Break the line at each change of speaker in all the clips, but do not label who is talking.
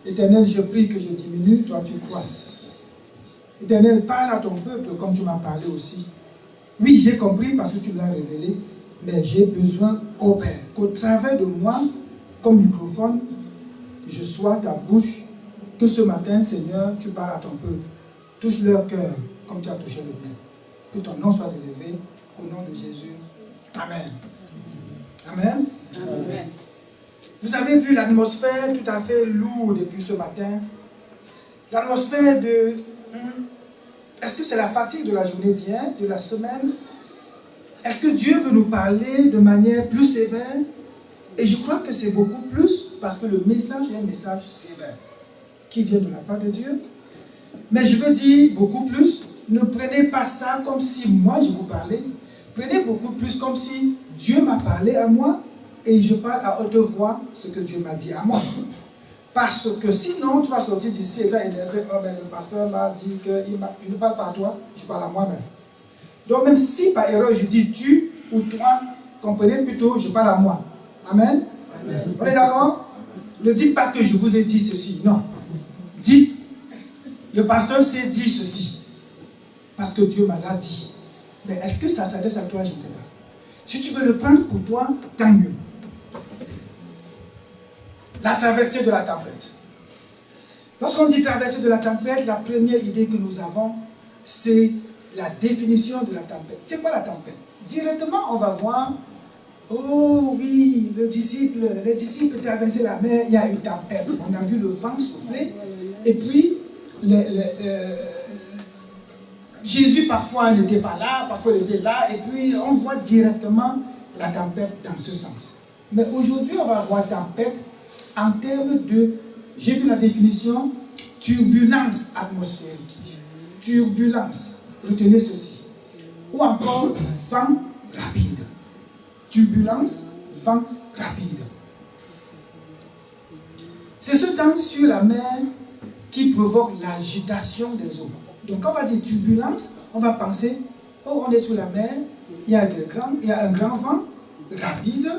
Éternel, je prie que je diminue, toi tu croisses. Éternel, parle à ton peuple comme tu m'as parlé aussi. Oui, j'ai compris parce que tu l'as révélé, mais j'ai besoin, ô Père, qu'au travers de moi, comme microphone, je sois ta bouche, que ce matin, Seigneur, tu parles à ton peuple. Touche leur cœur comme tu as touché le mien. Que ton nom soit élevé au nom de Jésus. Amen. Amen. Amen. Vous avez vu l'atmosphère tout à fait lourde depuis ce matin. L'atmosphère de... Est-ce que c'est la fatigue de la journée d'hier, de la semaine? Est-ce que Dieu veut nous parler de manière plus sévère? Et je crois que c'est beaucoup plus parce que le message est un message sévère qui vient de la part de Dieu. Mais je veux dire beaucoup plus. Ne prenez pas ça comme si moi je vous parlais. Prenez beaucoup plus comme si Dieu m'a parlé à moi et je parle à haute voix ce que Dieu m'a dit à moi. Parce que sinon, tu vas sortir d'ici et tu vas énervé. Oh, ben, le pasteur m'a dit que je ne parle pas à toi, je parle à moi-même. Donc, même si par erreur je dis tu ou toi, comprenez plutôt, je parle à moi. Amen. Amen. On est d'accord? Ne dites pas que je vous ai dit ceci. Non. Dites, le pasteur s'est dit ceci. Parce que Dieu m'a l'a dit. Mais est-ce que ça s'adresse à toi? Je ne sais pas. Si tu veux le prendre pour toi, tant mieux. La traversée de la tempête. Lorsqu'on dit traversée de la tempête, la première idée que nous avons, c'est la définition de la tempête. C'est quoi la tempête? Directement, on va voir, oh oui, les disciples traversaient la mer, il y a une tempête. On a vu le vent souffler, et puis Jésus parfois n'était pas là, parfois il était là, et puis on voit directement la tempête dans ce sens. Mais aujourd'hui, on va voir tempête en termes de, j'ai vu la définition, turbulence atmosphérique. Turbulence, retenez ceci. Ou encore vent rapide. Turbulence, vent rapide. C'est ce temps sur la mer qui provoque l'agitation des eaux. Donc quand on va dire turbulence, on va penser, oh on est sur la mer, il y a un grand vent rapide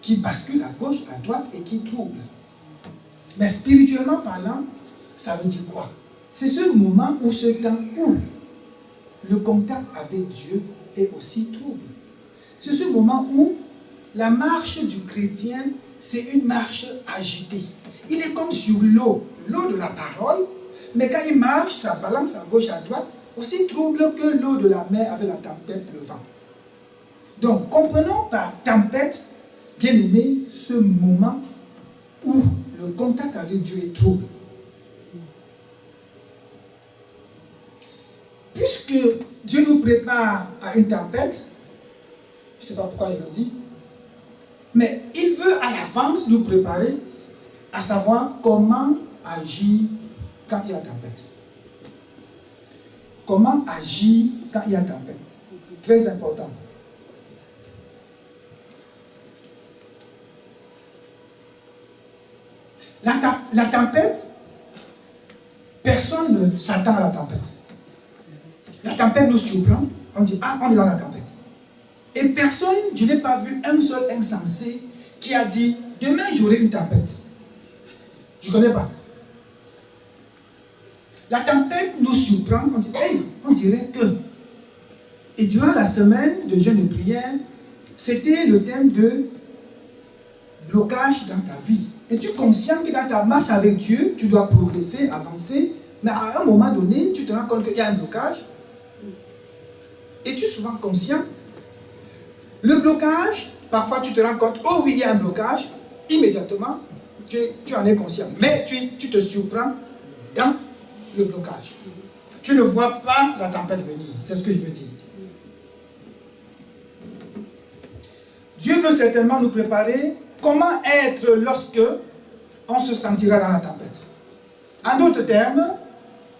qui bascule à gauche, à droite et qui trouble. Mais spirituellement parlant, ça veut dire quoi? C'est ce moment ou ce temps où le contact avec Dieu est aussi trouble. C'est ce moment où la marche du chrétien, c'est une marche agitée. Il est comme sur l'eau, l'eau de la parole, mais quand il marche, ça balance à gauche, à droite, aussi trouble que l'eau de la mer avec la tempête, le vent. Donc, comprenons par tempête, bien aimé, ce moment où le contact avec Dieu est trouble. Puisque Dieu nous prépare à une tempête, je ne sais pas pourquoi il le dit, mais il veut à l'avance nous préparer à savoir comment agir quand il y a tempête. Comment agir quand il y a tempête. Très important. La tempête, personne ne s'attend à la tempête. La tempête nous surprend, on dit, ah, on est dans la tempête. Et personne, je n'ai pas vu un seul insensé qui a dit, demain j'aurai une tempête. Je ne connais pas. La tempête nous surprend, on dit, hey, on dirait que. Et durant la semaine de jeûne et prière, c'était le thème de blocage dans ta vie. Es-tu conscient que dans ta marche avec Dieu, tu dois progresser, avancer, mais à un moment donné, tu te rends compte qu'il y a un blocage? Es-tu souvent conscient? Le blocage, parfois tu te rends compte, oh oui, il y a un blocage, immédiatement, tu en es conscient. Mais tu te surprends dans le blocage. Tu ne vois pas la tempête venir, c'est ce que je veux dire. Dieu veut certainement nous préparer comment être lorsque on se sentira dans la tempête. En d'autres termes,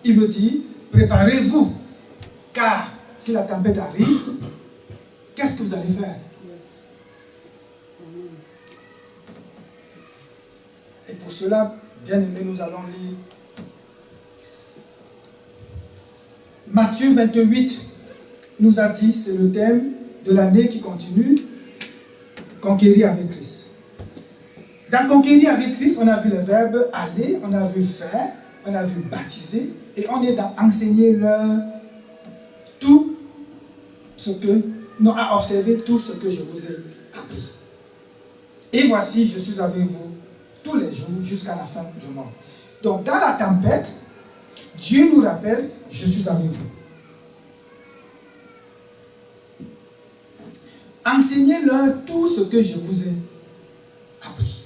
il veut dire, préparez-vous, car si la tempête arrive, qu'est-ce que vous allez faire? Et pour cela, bien aimé, nous allons lire Matthieu 28 nous a dit, c'est le thème de l'année qui continue, conquérir avec Christ. Dans conquérir avec Christ, on a vu le verbe aller, on a vu faire, on a vu baptiser, et on est dans enseigner leur tout ce que, non, à observer tout ce que je vous ai appris. Et voici, je suis avec vous tous les jours jusqu'à la fin du monde. Donc, dans la tempête, Dieu nous rappelle, je suis avec vous. Enseignez-leur tout ce que je vous ai appris.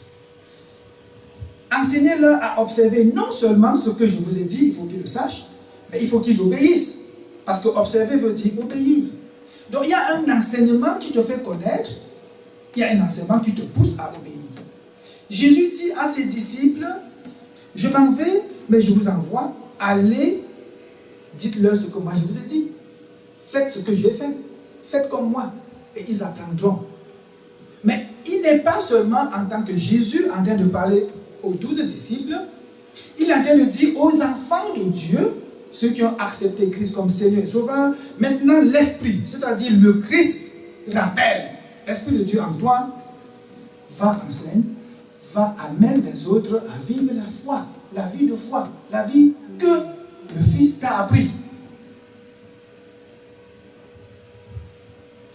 Enseignez-leur à observer non seulement ce que je vous ai dit, il faut qu'ils le sachent, mais il faut qu'ils obéissent. Parce que observer veut dire obéir. Donc il y a un enseignement qui te fait connaître, il y a un enseignement qui te pousse à obéir. Jésus dit à ses disciples, je m'en vais, mais je vous envoie, allez, dites-leur ce que moi je vous ai dit. Faites ce que j'ai fait, faites comme moi, et ils apprendront. Mais il n'est pas seulement en tant que Jésus en train de parler aux 12 disciples, il est en train de dire aux enfants de Dieu, ceux qui ont accepté Christ comme Seigneur et Sauveur, maintenant l'Esprit, c'est-à-dire le Christ, rappelle, l'Esprit de Dieu en toi, va enseigner, va amener les autres à vivre la foi, la vie de foi, la vie que le Fils t'a appris.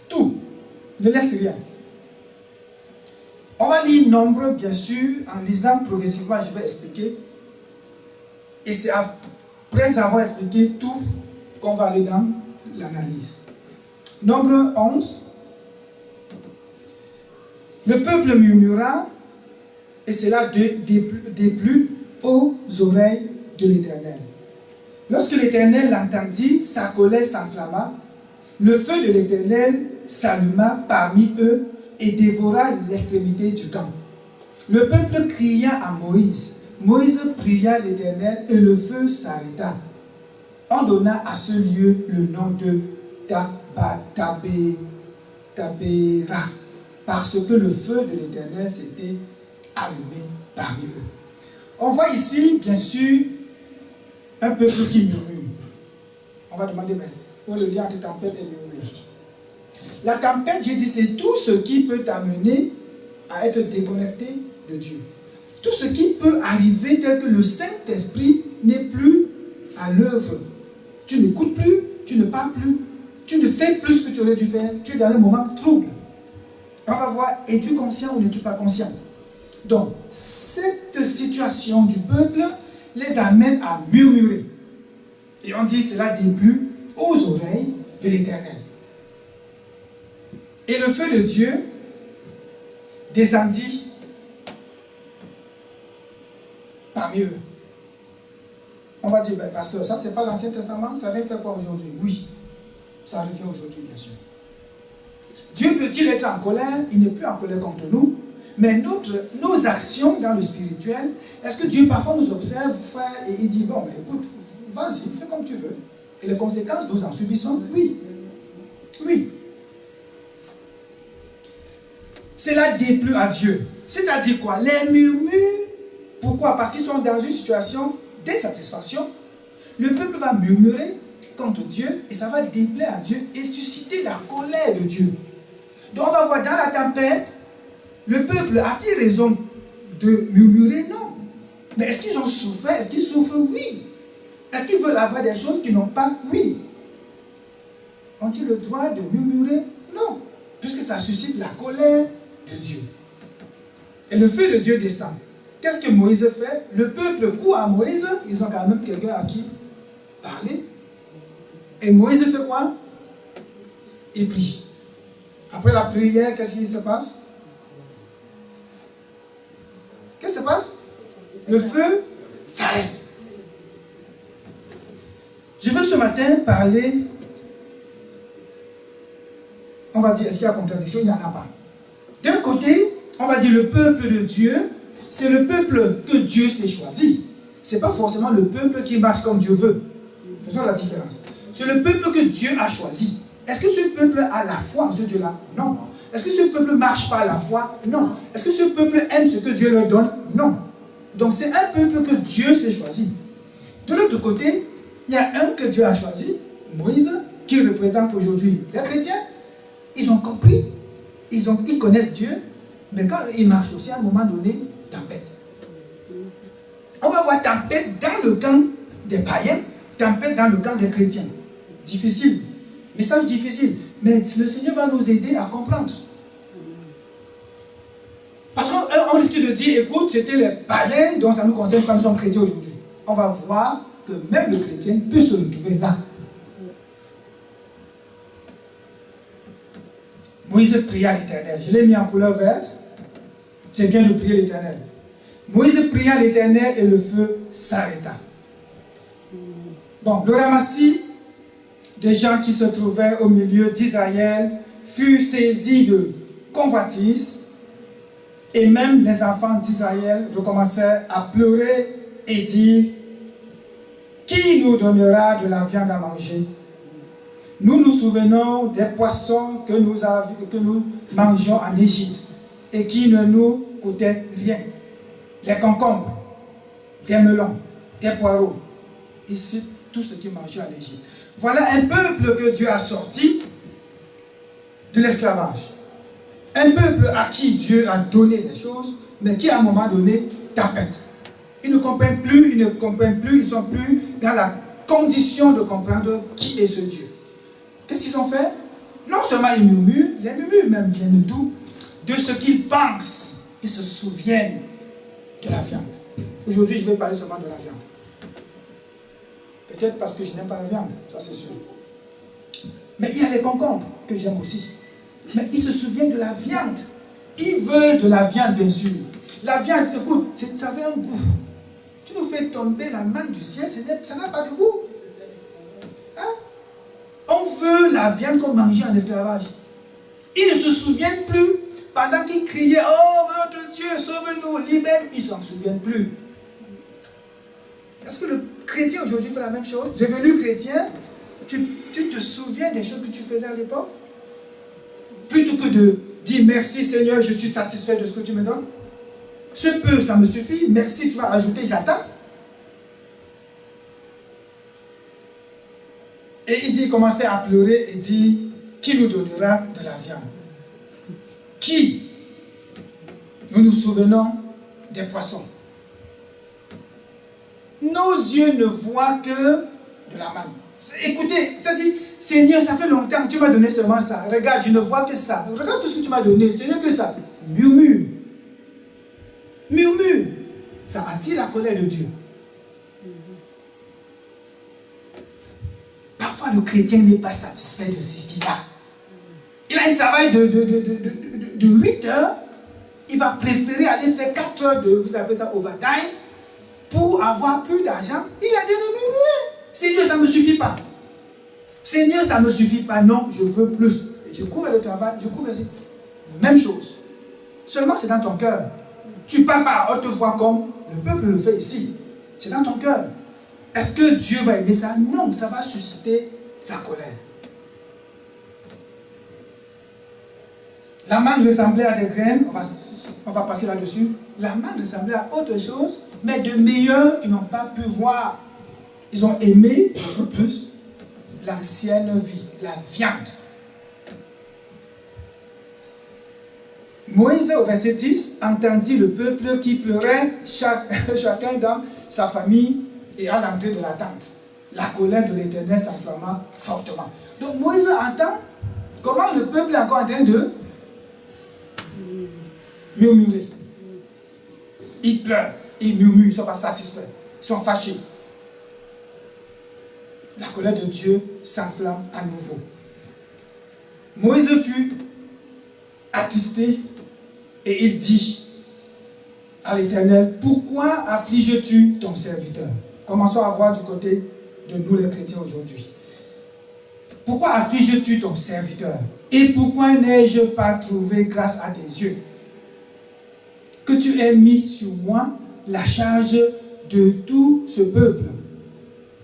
Tout, ne laisse rien. On va lire Nombre, bien sûr, en lisant progressivement, je vais expliquer. Et c'est après avoir expliqué tout qu'on va aller dans l'analyse. Nombre 11. Le peuple murmura, et cela déplut aux oreilles de l'Éternel. Lorsque l'Éternel l'entendit, sa colère s'enflamma. Le feu de l'Éternel s'alluma parmi eux et dévora l'extrémité du camp. Le peuple cria à Moïse. Moïse pria l'Éternel et le feu s'arrêta. On donna à ce lieu le nom de Tabéra, parce que le feu de l'Éternel s'était allumé parmi eux. On voit ici, bien sûr, un peuple qui murmure. On va demander, mais où est le lien entre tempête et murmure? La tempête, j'ai dit, c'est tout ce qui peut t'amener à être déconnecté de Dieu. Tout ce qui peut arriver tel que le Saint-Esprit n'est plus à l'œuvre. Tu n'écoutes plus, tu ne parles plus, tu ne fais plus ce que tu aurais dû faire, tu es dans un moment trouble. On va voir, es-tu conscient ou n'es-tu pas conscient? Donc, cette situation du peuple les amène à murmurer. Et on dit, cela déplut aux oreilles de l'Éternel. Et le feu de Dieu descendit parmi eux. On va dire, ben, pasteur, ça c'est pas l'Ancien Testament, ça vient faire quoi aujourd'hui? Oui, ça revient aujourd'hui, bien sûr. Dieu peut-il être en colère? Il n'est plus en colère contre nous, mais nos actions dans le spirituel, est-ce que Dieu parfois nous observe faire et il dit, bon, ben, écoute, vas-y, fais comme tu veux. Et les conséquences, nous en subissons? Oui. Oui. Cela déplut à Dieu. C'est-à-dire quoi? Les murmures, pourquoi? Parce qu'ils sont dans une situation d'insatisfaction. Le peuple va murmurer contre Dieu et ça va déplaire à Dieu et susciter la colère de Dieu. Donc on va voir dans la tempête, le peuple a-t-il raison de murmurer? Non. Mais est-ce qu'ils ont souffert? Est-ce qu'ils souffrent? Oui. Est-ce qu'ils veulent avoir des choses qu'ils n'ont pas? Oui. Ont-ils le droit de murmurer? Non. Puisque ça suscite la colère de Dieu. Et le feu de Dieu descend. Qu'est-ce que Moïse fait? Le peuple court à Moïse. Ils ont quand même quelqu'un à qui parler. Et Moïse fait quoi? Il prie. Après la prière, qu'est-ce qui se passe? Qu'est-ce qui se passe? Le feu s'arrête. Je veux ce matin parler, on va dire, est-ce qu'il y a contradiction? Il n'y en a pas. D'un côté, on va dire le peuple de Dieu, c'est le peuple que Dieu s'est choisi. Ce n'est pas forcément le peuple qui marche comme Dieu veut. Faisons la différence. C'est le peuple que Dieu a choisi. Est-ce que ce peuple a la foi en ce Dieu-là? Non. Est-ce que ce peuple marche par la foi? Non. Est-ce que ce peuple aime ce que Dieu leur donne? Non. Donc c'est un peuple que Dieu s'est choisi. De l'autre côté, il y a un que Dieu a choisi, Moïse, qui représente aujourd'hui les chrétiens. Ils ont compris, ils connaissent Dieu, mais quand ils marchent aussi, à un moment donné, tempête. On va voir tempête dans le camp des païens, tempête dans le camp des chrétiens. Difficile. Message difficile. Mais le Seigneur va nous aider à comprendre. Parce qu'on risque de dire, écoute, c'était les païens dont ça nous concerne quand nous sommes chrétiens aujourd'hui. On va voir que même le chrétien peut se retrouver là. Moïse pria l'Éternel. Je l'ai mis en couleur verte. C'est bien de prier l'Éternel. Moïse pria l'Éternel et le feu s'arrêta. Bon, le ramassis des gens qui se trouvaient au milieu d'Israël fut saisi de convoitise et même les enfants d'Israël recommencèrent à pleurer et dire: qui nous donnera de la viande à manger? Nous nous souvenons des poissons que nous mangions en Égypte et qui ne nous coûtaient rien. Les concombres, des melons, des poireaux. Ici, tout ce qu'ils mangeaient en Égypte. Voilà un peuple que Dieu a sorti de l'esclavage. Un peuple à qui Dieu a donné des choses, mais qui à un moment donné tempête. Ils ne comprennent plus, ils ne sont plus dans la condition de comprendre qui est ce Dieu. Qu'est-ce qu'ils ont fait? Non seulement ils murmurent, les murmures même viennent d'où? De ce qu'ils pensent. Ils se souviennent de la viande. Aujourd'hui, je vais parler seulement de la viande. Peut-être parce que je n'aime pas la viande, ça c'est sûr. Mais il y a les concombres que j'aime aussi. Mais ils se souviennent de la viande. Ils veulent de la viande, bien sûr. La viande, écoute, ça avait un goût. Tu nous fais tomber la manne du ciel, ça n'a pas de goût. Hein? On veut la viande qu'on mangeait en esclavage. Ils ne se souviennent plus. Pendant qu'ils criaient, oh notre Dieu, sauve-nous, libère-nous, ils ne s'en souviennent plus. Est-ce que le chrétien aujourd'hui fait la même chose? Devenu chrétien, tu te souviens des choses que tu faisais à l'époque? Plutôt que de dire merci Seigneur, je suis satisfait de ce que tu me donnes. Ce peu, ça me suffit. Merci, tu vas ajouter, j'attends. Et il commençait à pleurer et dit, qui nous donnera de la viande? Qui? Nous nous souvenons des poissons. Nos yeux ne voient que de la manne. Écoutez, ça dit, Seigneur, ça fait longtemps que tu m'as donné seulement ça. Regarde, je ne vois que ça. Regarde tout ce que tu m'as donné, ce n'est que ça. Murmure. Murmure. Ça attire la colère de Dieu. Parfois, le chrétien n'est pas satisfait de ce qu'il a. Il a un travail de 8 heures. Il va préférer aller faire 4 heures de, vous appelez ça, overtime, pour avoir plus d'argent. Il a dit de murmurer. Seigneur, ça ne me suffit pas. Seigneur, ça ne me suffit pas. Non, je veux plus. Et je cours vers le travail, je cours vers ça. Même chose. Seulement, c'est dans ton cœur. Tu parles pas à haute voix comme le peuple le fait ici. C'est dans ton cœur. Est-ce que Dieu va aimer ça? Non, ça va susciter sa colère. La manne ressemblait à des graines, on va passer là-dessus. La manne ressemblait à autre chose, mais de meilleurs qui n'ont pas pu voir. Ils ont aimé beaucoup plus l'ancienne vie, la viande. Moïse, au verset 10, entendit le peuple qui pleurait, chacun dans sa famille et à l'entrée de la tente. La colère de l'Éternel s'enflamma fortement. Donc Moïse entend comment le peuple est encore en train de murmurer. Ils pleurent, ils murmurent, ils ne sont pas satisfaits, ils sont fâchés. La colère de Dieu s'enflamme à nouveau. Moïse fut attristé et il dit à l'Éternel, pourquoi affliges-tu ton serviteur? Commençons à voir du côté de nous les chrétiens aujourd'hui. Pourquoi affliges-tu ton serviteur? Et pourquoi n'ai-je pas trouvé grâce à tes yeux? Que tu aies mis sur moi la charge de tout ce peuple.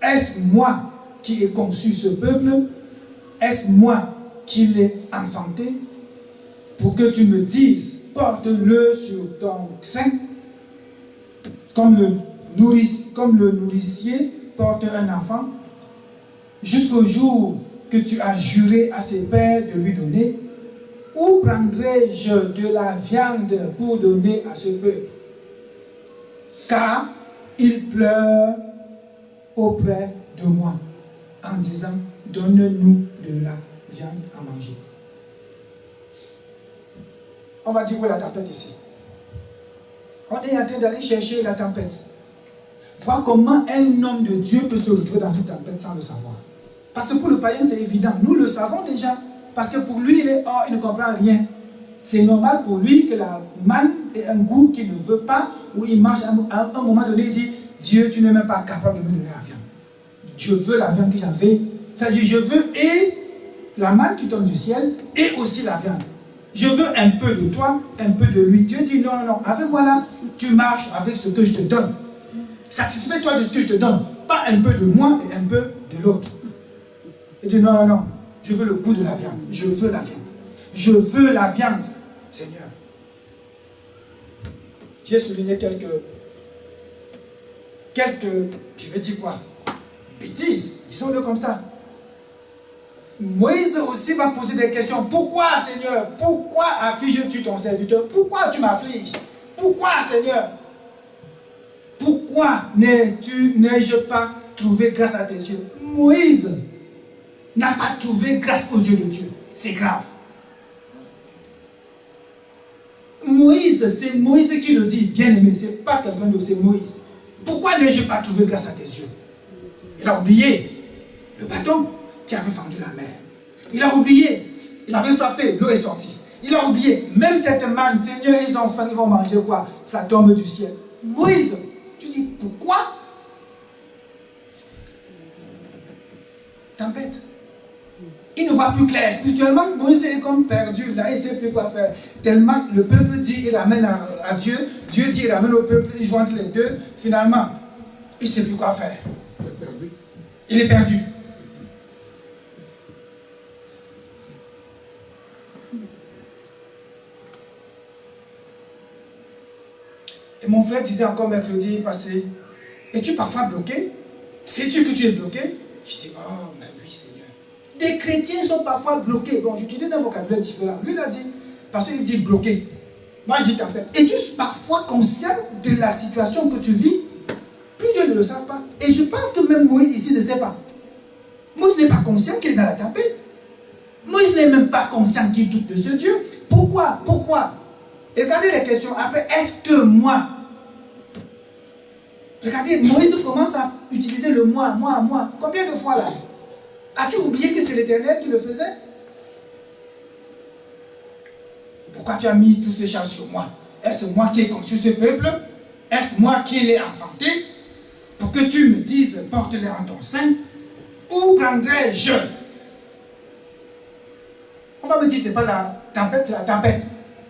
Est-ce moi qui ai conçu ce peuple? Est-ce moi qui l'ai enfanté? Pour que tu me dises, porte-le sur ton sein, comme le nourricier porte un enfant, jusqu'au jour que tu as juré à ses pères de lui donner. Où prendrai-je de la viande pour donner à ce peuple? car il pleure auprès de moi en disant, donne-nous de la viande à manger. On va dire où est la tempête ici. On est en train d'aller chercher la tempête. Voir comment un homme de Dieu peut se retrouver dans une tempête sans le savoir. Parce que pour le païen, c'est évident. Nous le savons déjà. Parce que pour lui, il est hors, il ne comprend rien. C'est normal pour lui que la manne ait un goût qu'il ne veut pas, ou il mange à un moment donné, il dit, Dieu, tu n'es même pas capable de me donner la viande. Je veux la viande que j'avais. C'est-à-dire, je veux et la manne qui tombe du ciel, et aussi la viande. Je veux un peu de toi, un peu de lui. Dieu dit, non, non, non, avec moi là, tu marches avec ce que je te donne. Satisfais-toi de ce que je te donne. Pas un peu de moi et un peu de l'autre. Il dit, non, non, non, je veux le goût de la viande. Je veux la viande. Je veux la viande, Seigneur. J'ai souligné quelques, tu veux dire quoi? Bêtises, disons-le comme ça. Moïse aussi va poser des questions. Pourquoi, Seigneur? Pourquoi affliges-tu ton serviteur? Pourquoi tu m'affliges? Pourquoi, Seigneur? Pourquoi n'ai-je pas trouvé grâce à tes yeux? Moïse n'a pas trouvé grâce aux yeux de Dieu. C'est grave. Moïse, c'est Moïse qui le dit, bien aimé, c'est pas quelqu'un d'autre, c'est Moïse. Pourquoi n'ai-je pas trouvé grâce à tes yeux? Il a oublié le bâton qui avait fendu la mer. Il a oublié, il avait frappé, l'eau est sortie. Il a oublié, même cette manne, Seigneur, ils ont faim, ils vont manger quoi? Ça tombe du ciel. Moïse, tu dis pourquoi? Tempête. Il ne voit plus clair. Spirituellement, Moïse est comme perdu. Là, il ne sait plus quoi faire. Tellement le peuple dit, il ramène à Dieu. Dieu dit, il ramène au peuple. Il joint les deux. Finalement, il ne sait plus quoi faire. Il est perdu. Et mon frère disait encore mercredi passé, es-tu parfois bloqué? Sais-tu que tu es bloqué? Je dis, oh, mais oui, Seigneur. Des chrétiens sont parfois bloqués. Bon, j'utilise un vocabulaire différent. Lui, il a dit, parce qu'il dit bloqué. Moi, je dis tempête. Es-tu parfois conscient de la situation que tu vis? Plusieurs ne le savent pas. Et je pense que même Moïse ici ne sait pas. Moïse n'est pas conscient qu'il est dans la tempête. Moïse n'est même pas conscient qu'il doute de ce Dieu. Pourquoi? Pourquoi? Et regardez les questions. Après, est-ce que moi? Regardez, Moïse commence à utiliser le moi. Combien de fois là? As-tu oublié que c'est l'Éternel qui le faisait? Pourquoi tu as mis tous ces charges sur moi? Est-ce moi qui ai conçu ce peuple? Est-ce moi qui l'ai enfanté? Pour que tu me dises, porte-les en ton sein. Où prendrais-je? On va me dire, c'est pas la tempête, c'est la tempête.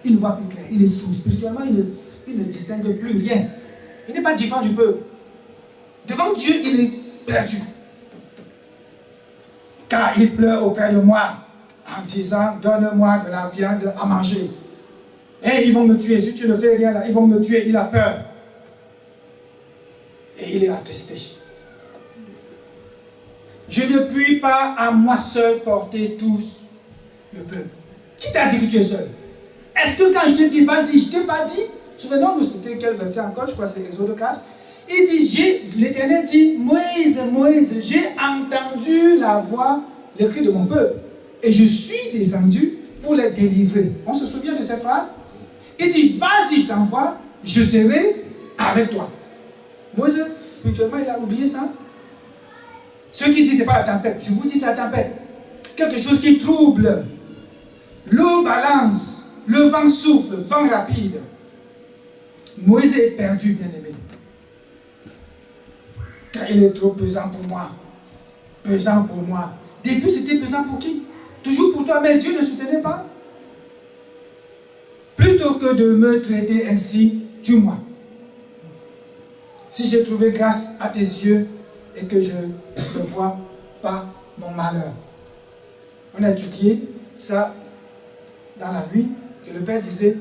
Il ne voit plus clair, il est fou. Spirituellement, il ne distingue plus rien. Il n'est pas différent du peuple. Devant Dieu, il est perdu. Car il pleure auprès de moi en disant, donne-moi de la viande à manger. Et ils vont me tuer. Si tu ne fais rien là, ils vont me tuer. Il a peur. Et il est attristé. Je ne puis pas à moi seul porter tous le peuple. Qui t'a dit que tu es seul? Est-ce que quand je t'ai dit, vas-y, je t'ai pas dit? Souvenons-nous, c'était quel verset encore? Je crois que c'est Exode 4. Il dit, l'Éternel dit, Moïse, Moïse, j'ai entendu la voix, le cri de mon peuple. Et je suis descendu pour les délivrer. On se souvient de cette phrase? Il dit, vas-y, je t'envoie, je serai avec toi. Moïse, spirituellement, il a oublié ça. Ceux qui disent, c'est pas la tempête. Je vous dis, c'est la tempête. Quelque chose qui trouble. L'eau balance. Le vent souffle, vent rapide. Moïse est perdu, bien-aimé. Car il est trop pesant pour moi. Pesant pour moi. Depuis, c'était pesant pour qui? Toujours pour toi, mais Dieu ne soutenait pas. Plutôt que de me traiter ainsi, tue-moi. Si j'ai trouvé grâce à tes yeux et que je ne vois pas mon malheur. On a étudié ça dans la nuit. Et le Père disait,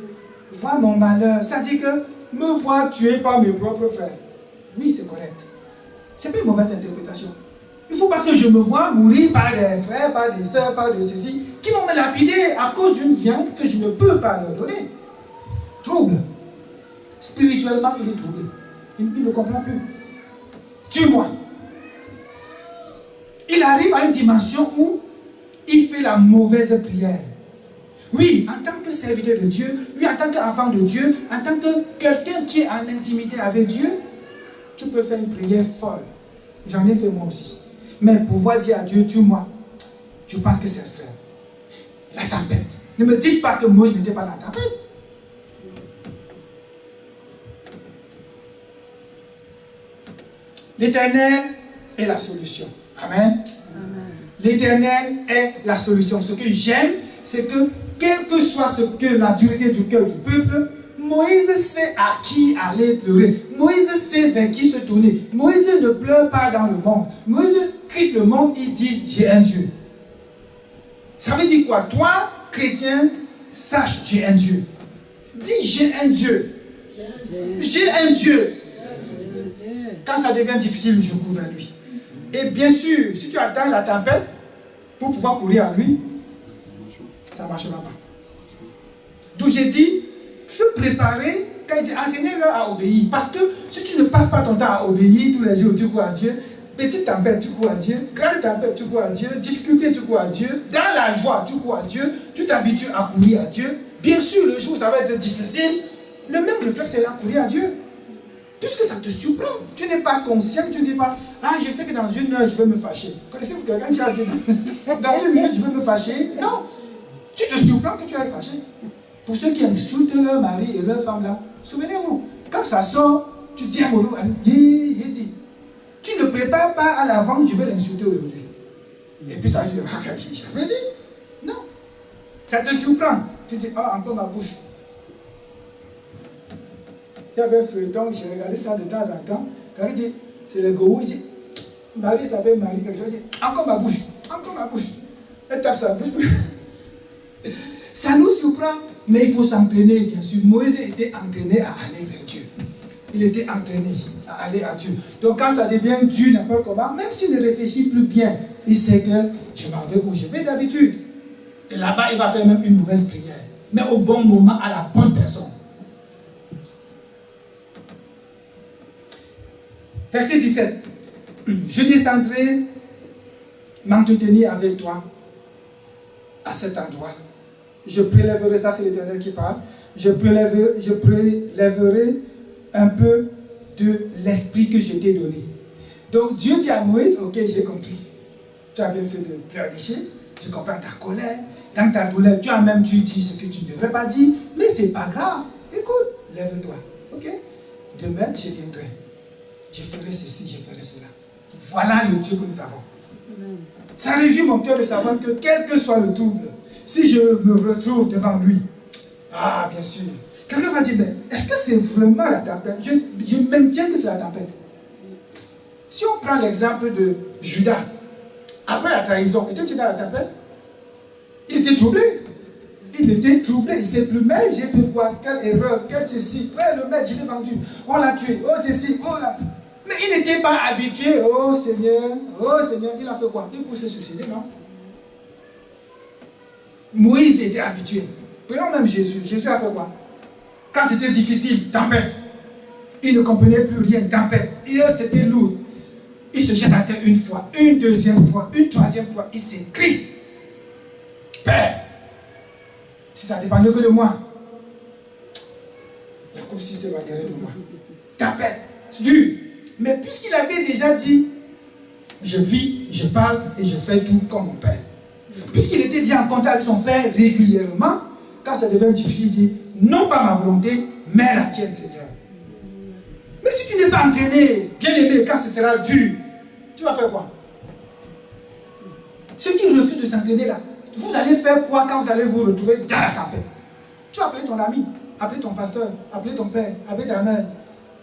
vois mon malheur. Ça dit que me voir tué par mes propres frères. Oui, c'est correct. Ce n'est pas une mauvaise interprétation. Il ne faut pas que je me vois mourir par des frères, par des soeurs, par des ceci, qui vont me lapider à cause d'une viande que je ne peux pas leur donner. Trouble. Spirituellement, il est troublé. Il ne comprend plus. Tue-moi. Il arrive à une dimension où il fait la mauvaise prière. Oui, en tant que serviteur de Dieu, oui, en tant qu'enfant de Dieu, en tant que quelqu'un qui est en intimité avec Dieu, tu peux faire une prière folle. J'en ai fait moi aussi. Mais pouvoir dire à Dieu, tue-moi, je pense que c'est extrême. La tempête. Ne me dites pas que Moïse n'était pas dans la tempête. L'Éternel est la solution. Amen. L'Éternel est la solution. Ce que j'aime, c'est que quelle que soit ce que la dureté du cœur du peuple, Moïse sait à qui aller pleurer. Moïse sait vers qui se tourner. Moïse ne pleure pas dans le monde. Moïse quitte le monde, il dit j'ai un Dieu. Ça veut dire quoi? Toi, chrétien, sache j'ai un Dieu. Dis j'ai un Dieu. J'ai un Dieu. Quand ça devient difficile, je cours vers lui. Et bien sûr, si tu attends la tempête pour pouvoir courir à lui, ça ne marchera pas. Donc j'ai dit, se préparer, quand il dit enseignez-leur à obéir. Parce que si tu ne passes pas ton temps à obéir tous les jours, tu cours à Dieu. Petite tempête, tu cours à Dieu. Grande tempête, tu cours à Dieu. Difficulté, tu cours à Dieu. Dans la joie, tu cours à Dieu. Tu t'habitues à courir à Dieu. Bien sûr, le jour où ça va être difficile, le même réflexe est là, courir à Dieu. Puisque ça te surprend. Tu n'es pas conscient, tu ne dis pas, ah, je sais que dans une heure, je vais me fâcher. Connaissez-vous quelqu'un qui a dit, dans une minute, je vais me fâcher? Non. Tu te surprends que tu es fâché. Pour ceux qui insultent leur mari et leur femme là, souvenez-vous, quand ça sort, tu dis à mon j'ai dit. Tu ne prépares pas à l'avant, je vais l'insulter aujourd'hui. Et puis ça dit, ah, j'avais dit. Non. Ça te surprend. Tu dis, ah, encore ma bouche. Il y avait un feuilleton, j'ai regardé ça de temps en temps. Quand il dit, c'est le gourou, il dit, Marie s'appelle Marie, quelque chose, il dit, encore ma bouche, encore ma bouche. Elle tape sa bouche. Ça nous surprend, mais il faut s'entraîner, bien sûr. Moïse était entraîné à aller vers Dieu. Il était entraîné à aller à Dieu. Donc quand ça devient dur, n'importe comment, même s'il ne réfléchit plus bien, il sait que je m'en vais où je vais d'habitude. Et là-bas, il va faire même une mauvaise prière. Mais au bon moment, à la bonne personne. Verset 17. Je descendrai m'entretenir avec toi à cet endroit. Je prélèverai, ça c'est l'Éternel qui parle, je prélèverai un peu de l'esprit que je t'ai donné. Donc Dieu dit à Moïse, ok, j'ai compris. Tu as bien fait de pleurnicher, je comprends ta colère, dans ta douleur, tu as même dû dire ce que tu ne devrais pas dire, mais c'est pas grave. Écoute, lève-toi, ok? Demain, je viendrai. Je ferai ceci, je ferai cela. Voilà le Dieu que nous avons. Ça réjouit mon cœur de savoir que quel que soit le trouble, si je me retrouve devant lui, ah bien sûr, quelqu'un va dire, mais est-ce que c'est vraiment la tempête? Je maintiens que c'est la tempête. Si on prend l'exemple de Judas, après la trahison, était-il dans la tempête? Il était troublé. Il était troublé, il ne sait plus, mais j'ai fait quoi? Quelle erreur, quel ceci, ouais, le maître, je l'ai vendu, on l'a tué, oh ceci, oh là. Mais il n'était pas habitué, oh Seigneur, il a fait quoi? Il peut se suicider, non? Moïse était habitué. Prenons même Jésus. Jésus a fait quoi? Quand c'était difficile, tempête. Il ne comprenait plus rien, tempête. Et c'était lourd. Il se jette à terre une fois, une deuxième fois, une troisième fois. Il s'écrie, Père, si ça ne dépendait que de moi, la coupe si s'éloignerait de moi. Tempête, c'est dur. Mais puisqu'il avait déjà dit, je vis, je parle et je fais tout comme mon Père. Puisqu'il était dit en contact avec son Père régulièrement, quand ça devient difficile, il dit, non pas ma volonté, mais la tienne, Seigneur. Mais si tu n'es pas entraîné, bien aimé, quand ce sera dur, tu vas faire quoi? Ceux qui refusent de s'entraîner là, vous allez faire quoi quand vous allez vous retrouver dans la tempête? Tu vas appeler ton ami, appeler ton pasteur, appeler ton père, appeler ta mère,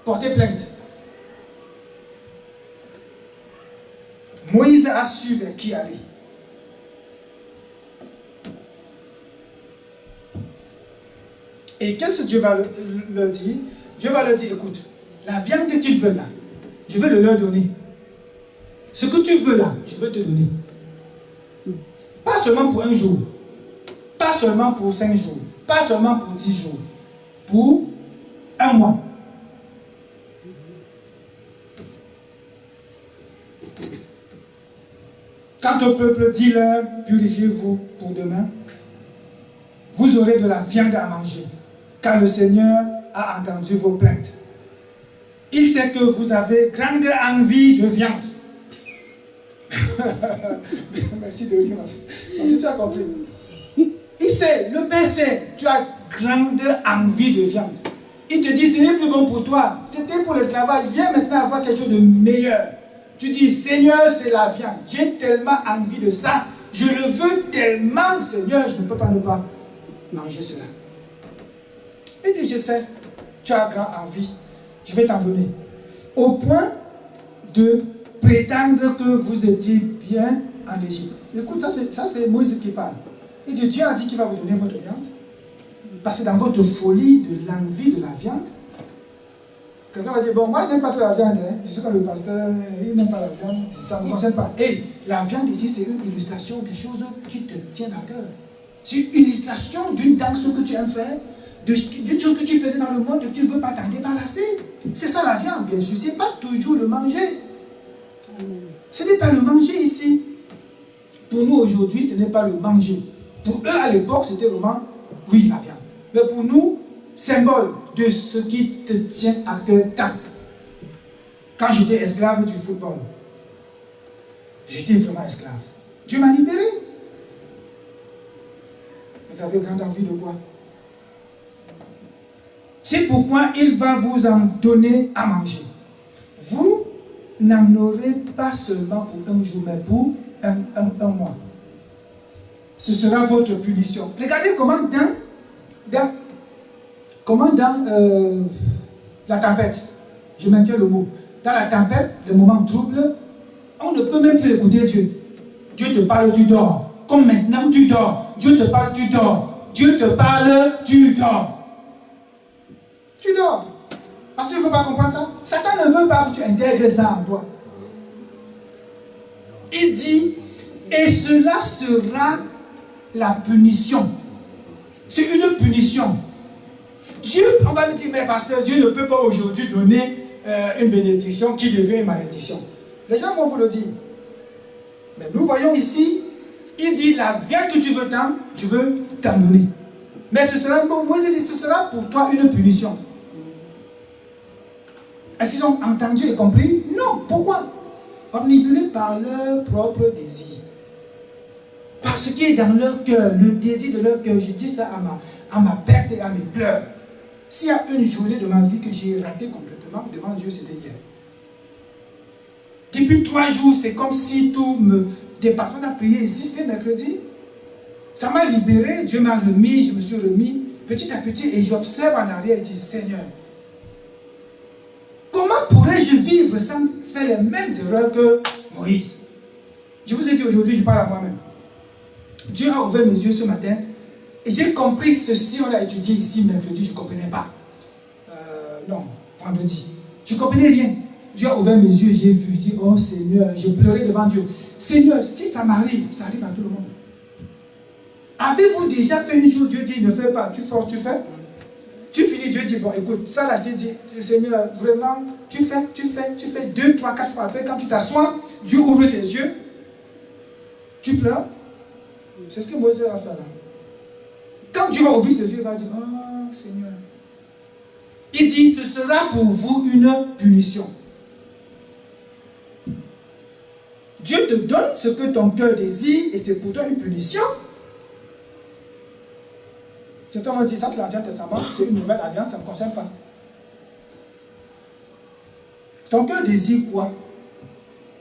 porter plainte. Moïse a su vers qui aller. Et qu'est-ce que Dieu va leur dire? Dieu va leur dire, écoute, la viande que tu veux là, je vais le leur donner. Ce que tu veux là, je vais te donner. Pas seulement pour un jour, pas seulement pour 5 jours, pas seulement pour 10 jours, pour un mois. Quant au peuple, dis-leur, purifiez-vous pour demain. Vous aurez de la viande à manger, car le Seigneur a entendu vos plaintes. Il sait que vous avez grande envie de viande. Merci de rire, ma fille. Si tu as compris. Il sait, le Père sait, tu as grande envie de viande. Il te dit, ce n'est plus bon pour toi. C'était pour l'esclavage. Viens maintenant avoir quelque chose de meilleur. Tu dis, Seigneur, c'est la viande. J'ai tellement envie de ça. Je le veux tellement, Seigneur, je ne peux pas ne pas manger cela. Il dit, je sais, tu as grand envie. Je vais t'en donner. Au point de prétendre que vous étiez bien en Égypte. Écoute, ça c'est Moïse qui parle. Il dit, Dieu a dit qu'il va vous donner votre viande. Parce que dans votre folie de l'envie de la viande, quelqu'un va dire, bon, moi, je n'aime pas trop la viande. Hein. Je sais que le pasteur, il n'aime pas la viande. Ça ne me concerne pas. Et la viande ici, c'est une illustration des choses qui te tiennent à cœur. C'est une illustration d'une danse que tu aimes faire, d'une chose que tu faisais dans le monde et que tu ne veux pas t'en débarrasser. C'est ça la viande, bien sûr. Ce n'est pas toujours le manger. Ce n'est pas le manger ici. Pour nous, aujourd'hui, ce n'est pas le manger. Pour eux, à l'époque, c'était vraiment, oui, la viande. Mais pour nous, symbole de ce qui te tient à cœur tant. Quand j'étais esclave du football, j'étais vraiment esclave. Dieu m'a libéré. Vous avez grande envie de quoi? C'est pourquoi il va vous en donner à manger. Vous n'en aurez pas seulement pour un jour, mais pour un mois. Ce sera votre punition. Regardez comment dans la tempête, je maintiens le mot, dans la tempête, le moment trouble, on ne peut même plus écouter Dieu. Dieu te parle, tu dors. Comme maintenant, tu dors. Dieu te parle, tu dors. Dieu te parle, tu dors. Tu dors. Parce que tu ne veux pas comprendre ça. Satan ne veut pas que tu intègres ça en toi. Il dit, et cela sera la punition. C'est une punition. Dieu, on va me dire, mais pasteur, Dieu ne peut pas aujourd'hui donner une bénédiction qui devient une malédiction. Les gens vont vous le dire. Mais nous voyons ici, il dit, la viande que tu veux tant, je veux t'en donner. Mais ce sera, Moïse dit, ce sera pour toi une punition. Est-ce qu'ils ont entendu et compris? Non. Pourquoi? Omnibulés par leur propre désir. Par ce qui est dans leur cœur, le désir de leur cœur. Je dis ça à ma perte et à mes pleurs. S'il y a une journée de ma vie que j'ai ratée complètement, devant Dieu, c'était hier. Depuis 3 jours, c'est comme si tout me dépassait. On a prié ici, c'était mercredi. Ça m'a libéré, Dieu m'a remis, je me suis remis petit à petit et j'observe en arrière et dis, Seigneur, comment pourrais-je vivre sans faire les mêmes erreurs que Moïse? Je vous ai dit aujourd'hui, je parle à moi-même. Dieu a ouvert mes yeux ce matin et j'ai compris ceci, on l'a étudié ici mercredi, je ne comprenais pas. Non, vendredi. Je ne comprenais rien. Dieu a ouvert mes yeux et j'ai vu, je dis, oh Seigneur, je pleurais devant Dieu. Seigneur, si ça m'arrive, ça arrive à tout le monde. Avez-vous déjà fait une chose, Dieu dit, ne fais pas, tu forces, tu fais? Tu finis, Dieu dit, bon écoute, ça là, je t'ai dit, Seigneur, vraiment, tu fais, 2, 3, 4 fois après, quand tu t'assois, Dieu ouvre tes yeux, tu pleures. C'est ce que Moïse a fait là. Quand Dieu va ouvrir ses yeux, il va dire, oh Seigneur. Il dit, ce sera pour vous une punition. Dieu te donne ce que ton cœur désire et c'est pour toi une punition. Certains vont dire, ça c'est l'Ancien Testament, c'est une nouvelle alliance, ça ne me concerne pas. Ton cœur désire quoi?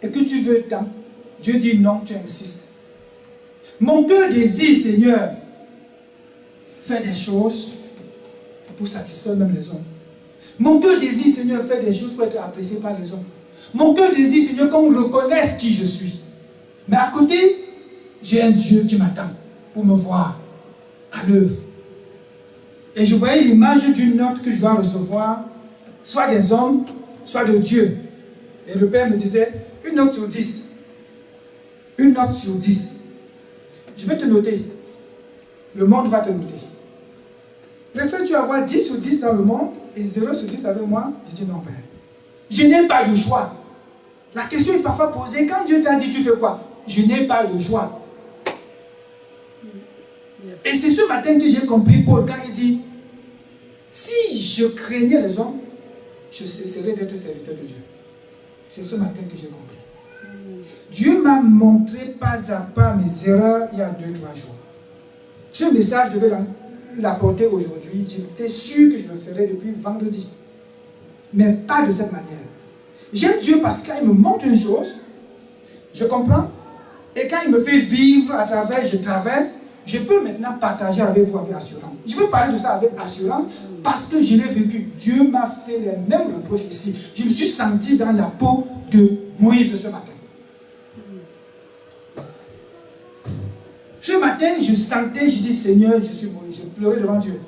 Et que tu veux tant? Dieu dit non, tu insistes. Mon cœur désire, Seigneur, faire des choses pour satisfaire même les hommes. Mon cœur désire, Seigneur, faire des choses pour être apprécié par les hommes. Mon cœur désire, Seigneur, qu'on reconnaisse qui je suis. Mais à côté, j'ai un Dieu qui m'attend pour me voir à l'œuvre. Et je voyais l'image d'une note que je dois recevoir, soit des hommes, soit de Dieu. Et le Père me disait, une note sur 10. Une note sur 10. Je vais te noter. Le monde va te noter. Préfères-tu avoir 10 sur 10 dans le monde et 0 sur 10 avec moi? Je dis non, Père. Je n'ai pas de choix. La question est parfois posée, quand Dieu t'a dit, tu fais quoi? Je n'ai pas le choix. Et c'est ce matin que j'ai compris Paul quand il dit, si je craignais les hommes, je cesserais d'être serviteur de Dieu. C'est ce matin que j'ai compris. Dieu m'a montré pas à pas mes erreurs il y a 2-3 jours. Ce message, je devais l'apporter aujourd'hui. J'étais sûr que je le ferais depuis vendredi. Mais pas de cette manière. J'aime Dieu parce que quand il me montre une chose, je comprends. Et quand il me fait vivre à travers, je traverse, je peux maintenant partager avec vous avec assurance. Je veux parler de ça avec assurance parce que je l'ai vécu. Dieu m'a fait les mêmes reproches ici. Je me suis senti dans la peau de Moïse ce matin. Ce matin, je sentais, je dis Seigneur, je suis Moïse. Je pleurais devant Dieu.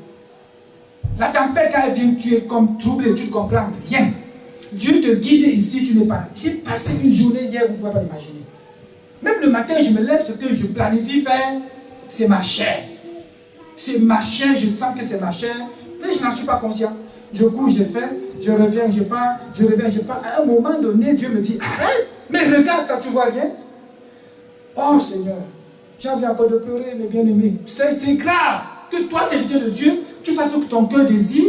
La tempête, quand elle vient, tu es comme troublé, tu ne comprends rien. Dieu te guide ici, tu n'es pas là. J'ai passé une journée hier, vous ne pouvez pas imaginer. Même le matin, je me lève, ce que je planifie faire, c'est ma chair. C'est ma chair, je sens que c'est ma chair. Mais je n'en suis pas conscient. Je cours, je fais, je reviens, je pars, je reviens, je pars. À un moment donné, Dieu me dit, arrête, mais regarde ça, tu vois rien. Oh Seigneur, j'ai envie encore de pleurer, mes bien-aimés. C'est grave que toi, serviteur de Dieu, tu fasses ce que ton cœur désire.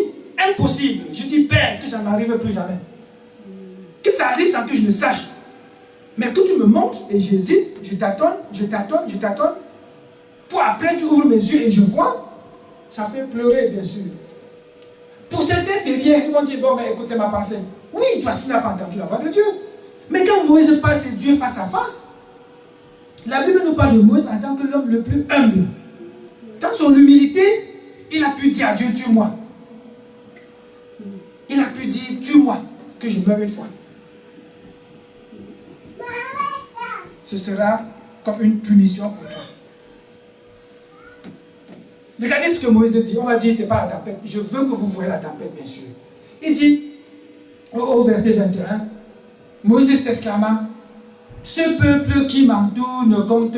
Impossible. Je dis, Père, que ça ne m'arrive plus jamais. Que ça arrive sans que je ne sache. Mais que tu me montres et j'hésite, je tâtonne. Pour après, tu ouvres mes yeux et je vois. Ça fait pleurer, bien sûr. Pour certains, c'est rien. Ils vont dire, bon, mais écoute, c'est ma pensée. Oui, parce que tu n'as pas entendu la voix de Dieu. Mais quand Moïse passe Dieu face à face, la Bible nous parle de Moïse en tant que l'homme le plus humble. Dans son humilité, il a pu dire à Dieu, tue-moi. Il a pu dire, tue-moi, que je meure une fois. Ce sera comme une punition pour toi. Regardez ce que Moïse dit. On va dire, ce n'est pas la tempête. Je veux que vous voyez la tempête, bien sûr. Il dit, au verset 21, Moïse s'exclama, ce peuple qui m'entoure ne compte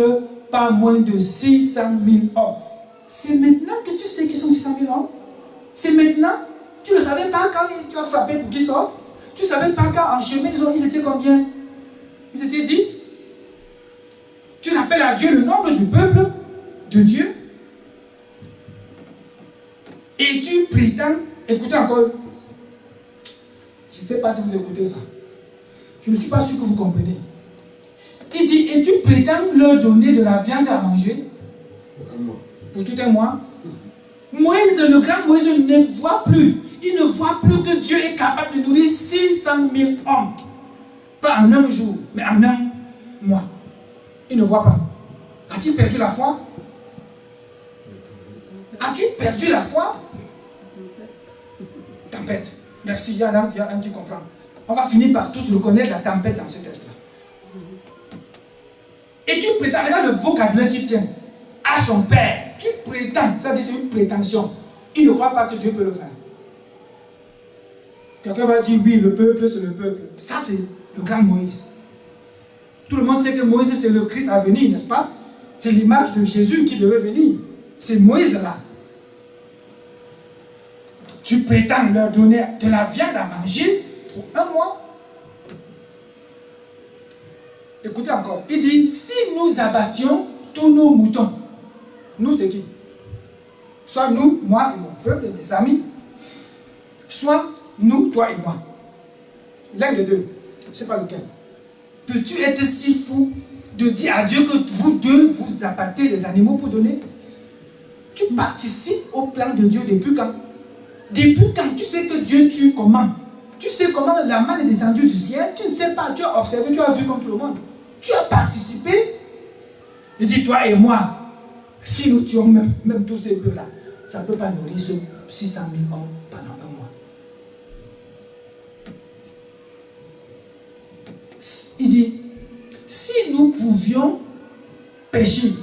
pas moins de 600 000 hommes. C'est maintenant que tu sais qu'ils sont 600 000 hommes. C'est maintenant. Tu ne savais pas quand tu as frappé pour qu'ils sortent. Tu ne savais pas quand en chemin ils étaient combien? Ils étaient 10. Tu rappelles à Dieu le nombre du peuple de Dieu. Et tu prétends, écoutez encore, je ne sais pas si vous écoutez ça. Je ne suis pas sûr que vous comprenez. Il dit, et tu prétends leur donner de la viande à manger pour tout un mois. Moïse, le grand Moïse, ne voit plus. Il ne voit plus que Dieu est capable de nourrir 600 000 hommes. Pas en un jour, mais en un mois. Il ne voit pas. As-tu perdu la foi? As-tu perdu la foi? Tempête. Merci, il y en a un qui comprend. On va finir par tous reconnaître la tempête dans ce texte-là. Et tu prétends, regarde le vocabulaire qui tient à son père. Tu prétends, ça dit c'est une prétention. Il ne croit pas que Dieu peut le faire. Quelqu'un va dire oui, le peuple c'est le peuple. Ça c'est le grand Moïse. Tout le monde sait que Moïse c'est le Christ à venir, n'est-ce pas? C'est l'image de Jésus qui devait venir. C'est Moïse là. Tu prétends leur donner de la viande à manger pour un mois. Écoutez encore. Il dit, si nous abattions tous nos moutons, nous c'est qui? Soit nous, moi et mon peuple et mes amis, soit nous, toi et moi. L'un des deux. Je ne sais pas lequel. Peux-tu être si fou de dire à Dieu que vous deux, vous abattez les animaux pour donner? Tu participes au plan de Dieu depuis quand? Depuis quand tu sais que Dieu tue comment? Tu sais comment la manne est descendue du ciel? Tu ne sais pas, tu as observé, tu as vu comme tout le monde. Tu as participé. Il dit, toi et moi, si nous tuons même tous ces bœufs-là, ça ne peut pas nourrir ceux 600 000 hommes pendant un mois. Il dit, si nous pouvions pêcher,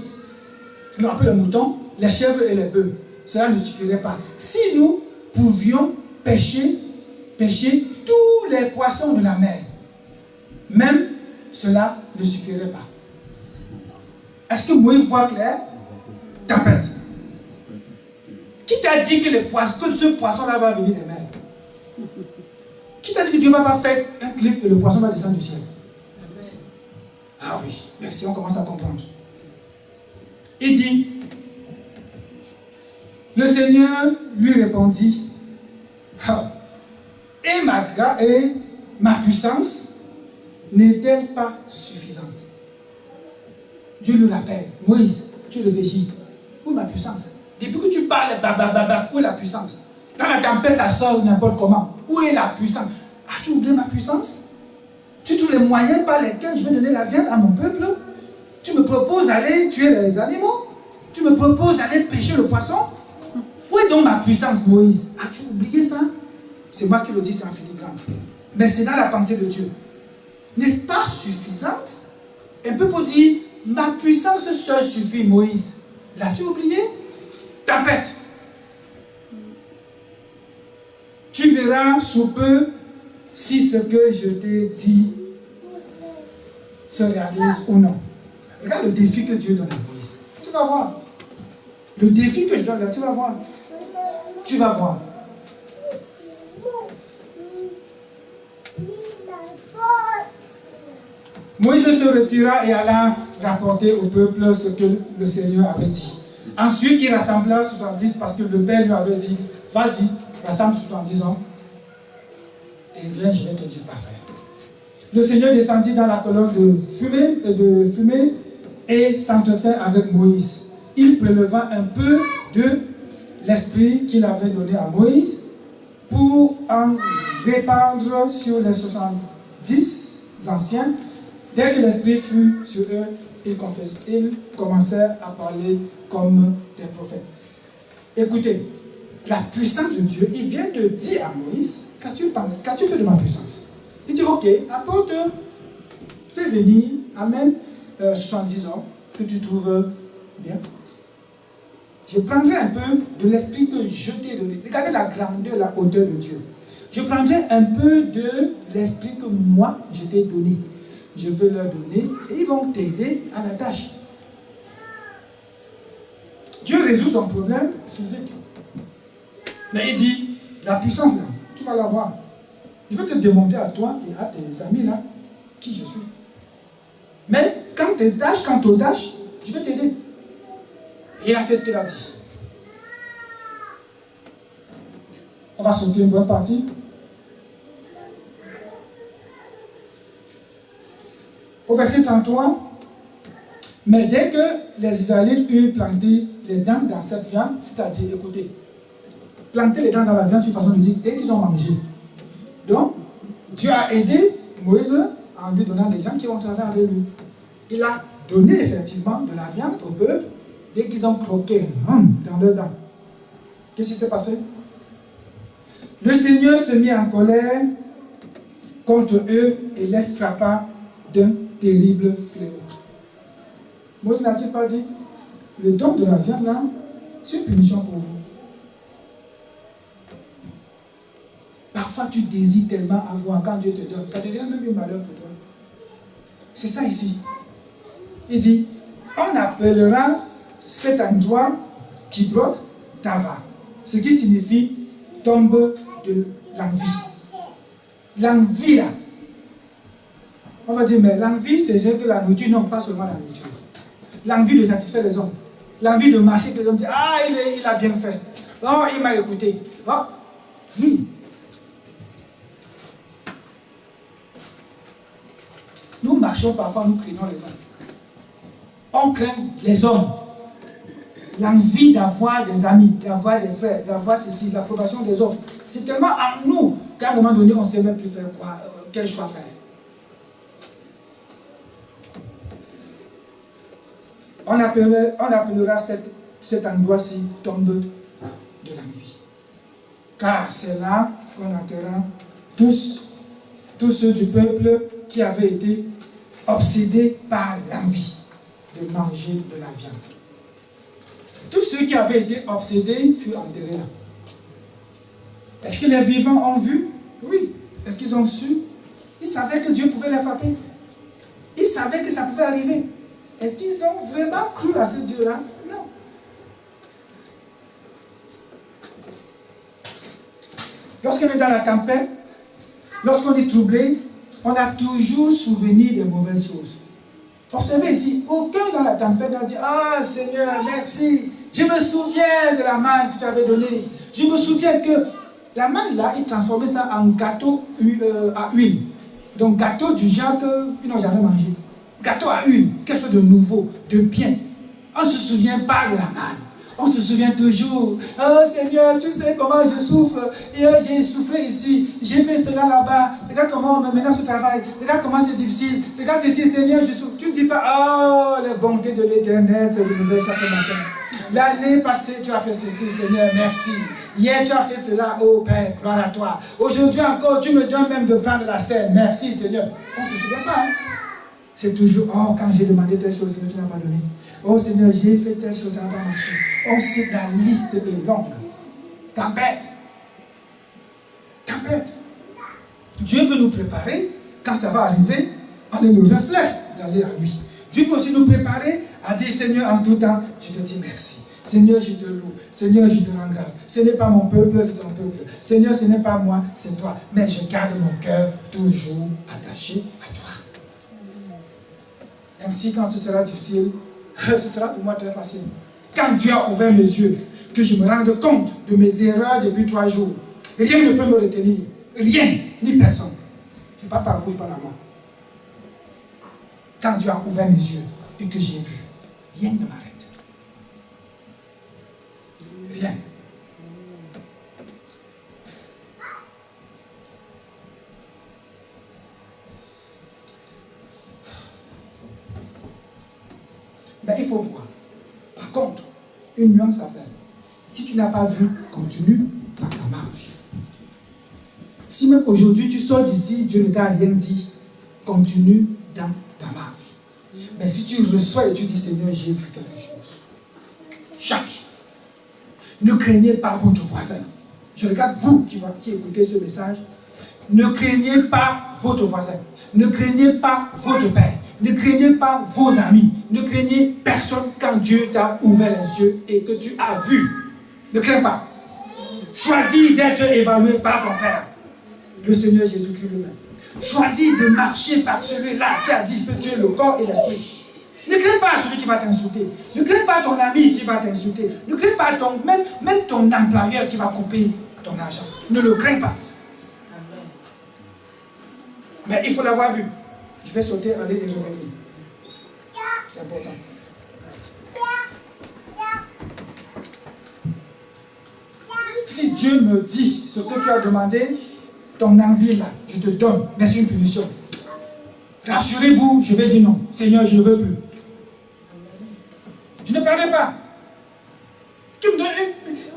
nous appelons les moutons, les chèvres et les bœufs, cela ne suffirait pas. Si nous pouvions pêcher tous les poissons de la mer, même cela ne suffirait pas. Est-ce que Moïse voit clair? Tempête. Qui t'a dit que ce poisson-là va venir des mers? Qui t'a dit que Dieu ne va pas faire un clic et le poisson va descendre du ciel? oui, merci, on commence à comprendre. Il dit, le Seigneur lui répondit, et ma puissance n'est-elle pas suffisante? Dieu lui rappelle, Moïse, tu réfléchis, où est ma puissance? Depuis que tu parles, où est la puissance? Dans la tempête, ça sort n'importe comment. Où est la puissance? As-tu oublié ma puissance? Tu trouves les moyens par lesquels je vais donner la viande à mon peuple? Tu me proposes d'aller tuer les animaux? Tu me proposes d'aller pêcher le poisson? Où est donc ma puissance, Moïse? As-tu oublié ça? C'est moi qui le dis, c'est en filigrane. Mais c'est dans la pensée de Dieu. N'est-ce pas suffisante? Un peu pour dire, ma puissance seule suffit, Moïse. L'as-tu oublié? Tempête. Tu verras sous peu si ce que je t'ai dit se réalise ou non. Regarde le défi que Dieu donne à Moïse. Tu vas voir. Le défi que je donne là, tu vas voir. Tu vas voir. Moïse se retira et alla rapporter au peuple ce que le Seigneur avait dit. Ensuite, il rassembla 70 parce que le Père lui avait dit, vas-y, rassemble 70 hommes et viens, je vais te dire quoi faire. Le Seigneur descendit dans la colonne de fumée et s'entretint avec Moïse. Il préleva un peu de l'esprit qu'il avait donné à Moïse pour en répandre sur les 70 anciens. Dès que l'esprit fut sur eux, ils commencèrent à parler comme des prophètes. Écoutez, la puissance de Dieu, il vient de dire à Moïse, qu'as-tu fait de ma puissance? Il dit, ok, apporte, fais venir, amène 70 hommes que tu trouves bien. Je prendrai un peu de l'esprit que je t'ai donné. Regardez la grandeur, la hauteur de Dieu. Je prendrai un peu de l'esprit que moi, je t'ai donné. Je vais leur donner et ils vont t'aider à la tâche. Dieu résout son problème physique. Mais il dit, la puissance là, tu vas la voir. Je vais te démontrer à toi et à tes amis là qui je suis. Mais quand on tâche, je vais t'aider. Et il a fait ce qu'il a dit. On va sauter une bonne partie. Au verset 33, mais dès que les Israélites eurent planté les dents dans cette viande, c'est-à-dire, écoutez, planter les dents dans la viande, c'est une façon de dire, dès qu'ils ont mangé. Donc, Dieu a aidé Moïse en lui donnant des gens qui vont travailler avec lui. Il a donné effectivement de la viande au peuple dès qu'ils ont croqué dans leurs dents. Qu'est-ce qui s'est passé? Le Seigneur se mit en colère contre eux et les frappa d'un terrible fléau. Moïse n'a-t-il pas dit, le don de la viande là, c'est une punition pour vous. Parfois tu désires tellement avoir quand Dieu te donne, ça devient même un malheur pour toi. C'est ça ici. Il dit, on appellera cet endroit Kibroth Tava, ce qui signifie tombe de l'envie. L'envie là. On va dire, mais l'envie, c'est que la nourriture, non, pas seulement la nourriture. L'envie de satisfaire les hommes. L'envie de marcher, que les hommes disent, ah, il a bien fait. Oh, il m'a écouté. Oh, oui. Nous marchons parfois, nous craignons les hommes. On craint les hommes. L'envie d'avoir des amis, d'avoir des frères, d'avoir ceci, l'approbation des hommes. C'est tellement en nous qu'à un moment donné, on ne sait même plus faire quoi, quel choix faire. On appellera cet endroit-ci tombe de l'envie. Car c'est là qu'on enterrera tous ceux du peuple qui avaient été obsédés par l'envie de manger de la viande. Tous ceux qui avaient été obsédés furent enterrés là. Est-ce que les vivants ont vu? Oui. Est-ce qu'ils ont su? Ils savaient que Dieu pouvait les frapper. Ils savaient que ça pouvait arriver. Est-ce qu'ils ont vraiment cru à ce Dieu-là? Non. Lorsqu'on est dans la tempête, lorsqu'on est troublé, on a toujours souvenir des mauvaises choses. Observez ici, aucun dans la tempête n'a dit « Ah Seigneur, merci, je me souviens de la manne que tu avais donnée. Je me souviens que la manne là, il transformait ça en gâteau à huile. Donc gâteau du genre qu'ils n'ont jamais mangé. Gâteau à huile, quelque chose de nouveau, de bien. On ne se souvient pas de la manne. On se souvient toujours, oh Seigneur, tu sais comment je souffre. Hier, j'ai soufflé ici, j'ai fait cela là-bas. Regarde comment on me ménage au travail. Regarde comment c'est difficile. Regarde ceci, Seigneur, je souffre. Tu ne dis pas, oh, les bontés de l'Éternel se renouvellent chaque matin. L'année passée, tu as fait ceci, Seigneur, merci. Hier, tu as fait cela, oh Père, gloire à toi. Aujourd'hui encore, tu me donnes même de prendre la scène. Merci, Seigneur. On ne se souvient pas. Hein? C'est toujours, oh, quand j'ai demandé telle chose, Seigneur, tu n'as pas donné. Oh Seigneur, j'ai fait telle chose, ça n'a pas marché. On sait que la liste est longue. Tempête. Tempête. Dieu veut nous préparer. Quand ça va arriver, on est le réflexe d'aller à lui. Dieu veut aussi nous préparer à dire Seigneur, en tout temps, je te dis merci. Seigneur, je te loue. Seigneur, je te rends grâce. Ce n'est pas mon peuple, c'est ton peuple. Seigneur, ce n'est pas moi, c'est toi. Mais je garde mon cœur toujours attaché à toi. Ainsi, quand ce sera difficile, ce sera pour moi très facile. Quand Dieu a ouvert mes yeux, que je me rende compte de mes erreurs depuis 3 jours, rien ne peut me retenir. Rien, ni personne. Je ne parle pas à vous, je parle à moi. Quand Dieu a ouvert mes yeux et que j'ai vu, rien ne m'arrête. Rien. Mais il faut voir. Par contre, une nuance à faire. Si tu n'as pas vu, continue dans ta marche. Si même aujourd'hui tu sors d'ici, Dieu ne t'a rien dit, continue dans ta marche. Mais si tu reçois et tu dis Seigneur, j'ai vu quelque chose, change. Ne craignez pas votre voisin. Je regarde vous qui écoutez ce message. Ne craignez pas votre voisin. Ne craignez pas votre père. Ne craignez pas vos amis. Ne craignez personne quand Dieu t'a ouvert les yeux et que tu as vu. Ne crains pas. Choisis d'être évalué par ton Père, le Seigneur Jésus-Christ lui-même. Choisis de marcher par celui-là qui a dit que Dieu est le corps et l'esprit. Ne crains pas celui qui va t'insulter. Ne crains pas ton ami qui va t'insulter. Ne crains pas même ton employeur qui va couper ton argent. Ne le crains pas. Mais il faut l'avoir vu. Je vais sauter, aller et revenir. C'est important. Si Dieu me dit ce que tu as demandé, ton envie là, je te donne, mais c'est une punition. Rassurez-vous, je vais dire non. Seigneur, je ne veux plus. Je ne prendrai pas. Tu me donnes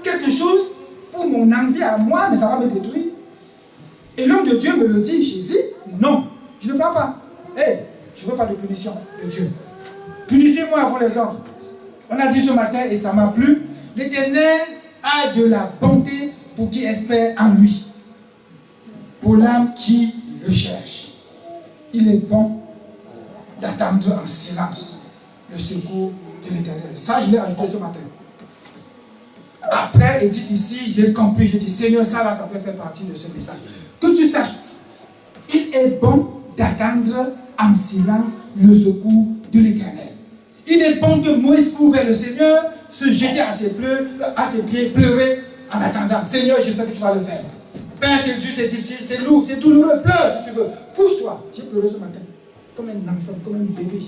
quelque chose pour mon envie à moi, mais ça va me détruire. Et l'homme de Dieu me le dit, Jésus, non, je ne prends pas. Hey, je ne veux pas de punition de Dieu. Punissez-moi, vous les hommes. On a dit ce matin, et ça m'a plu, l'Éternel a de la bonté pour qui espère en lui. Pour l'âme qui le cherche. Il est bon d'attendre en silence le secours de l'Éternel. Ça, je l'ai ajouté ce matin. Après, et dit ici, j'ai compris, je dis, Seigneur, ça là, ça peut faire partie de ce message. Que tu saches, il est bon d'attendre en silence le secours de l'Éternel. Il est bon que Moïse court vers le Seigneur, se jeter à ses pieds, pleurer en attendant. Seigneur, je sais que tu vas le faire. Père, c'est dur, c'est difficile, c'est lourd, c'est douloureux. Pleure si tu veux. Couche-toi. J'ai pleuré ce matin. Comme un enfant, comme un bébé.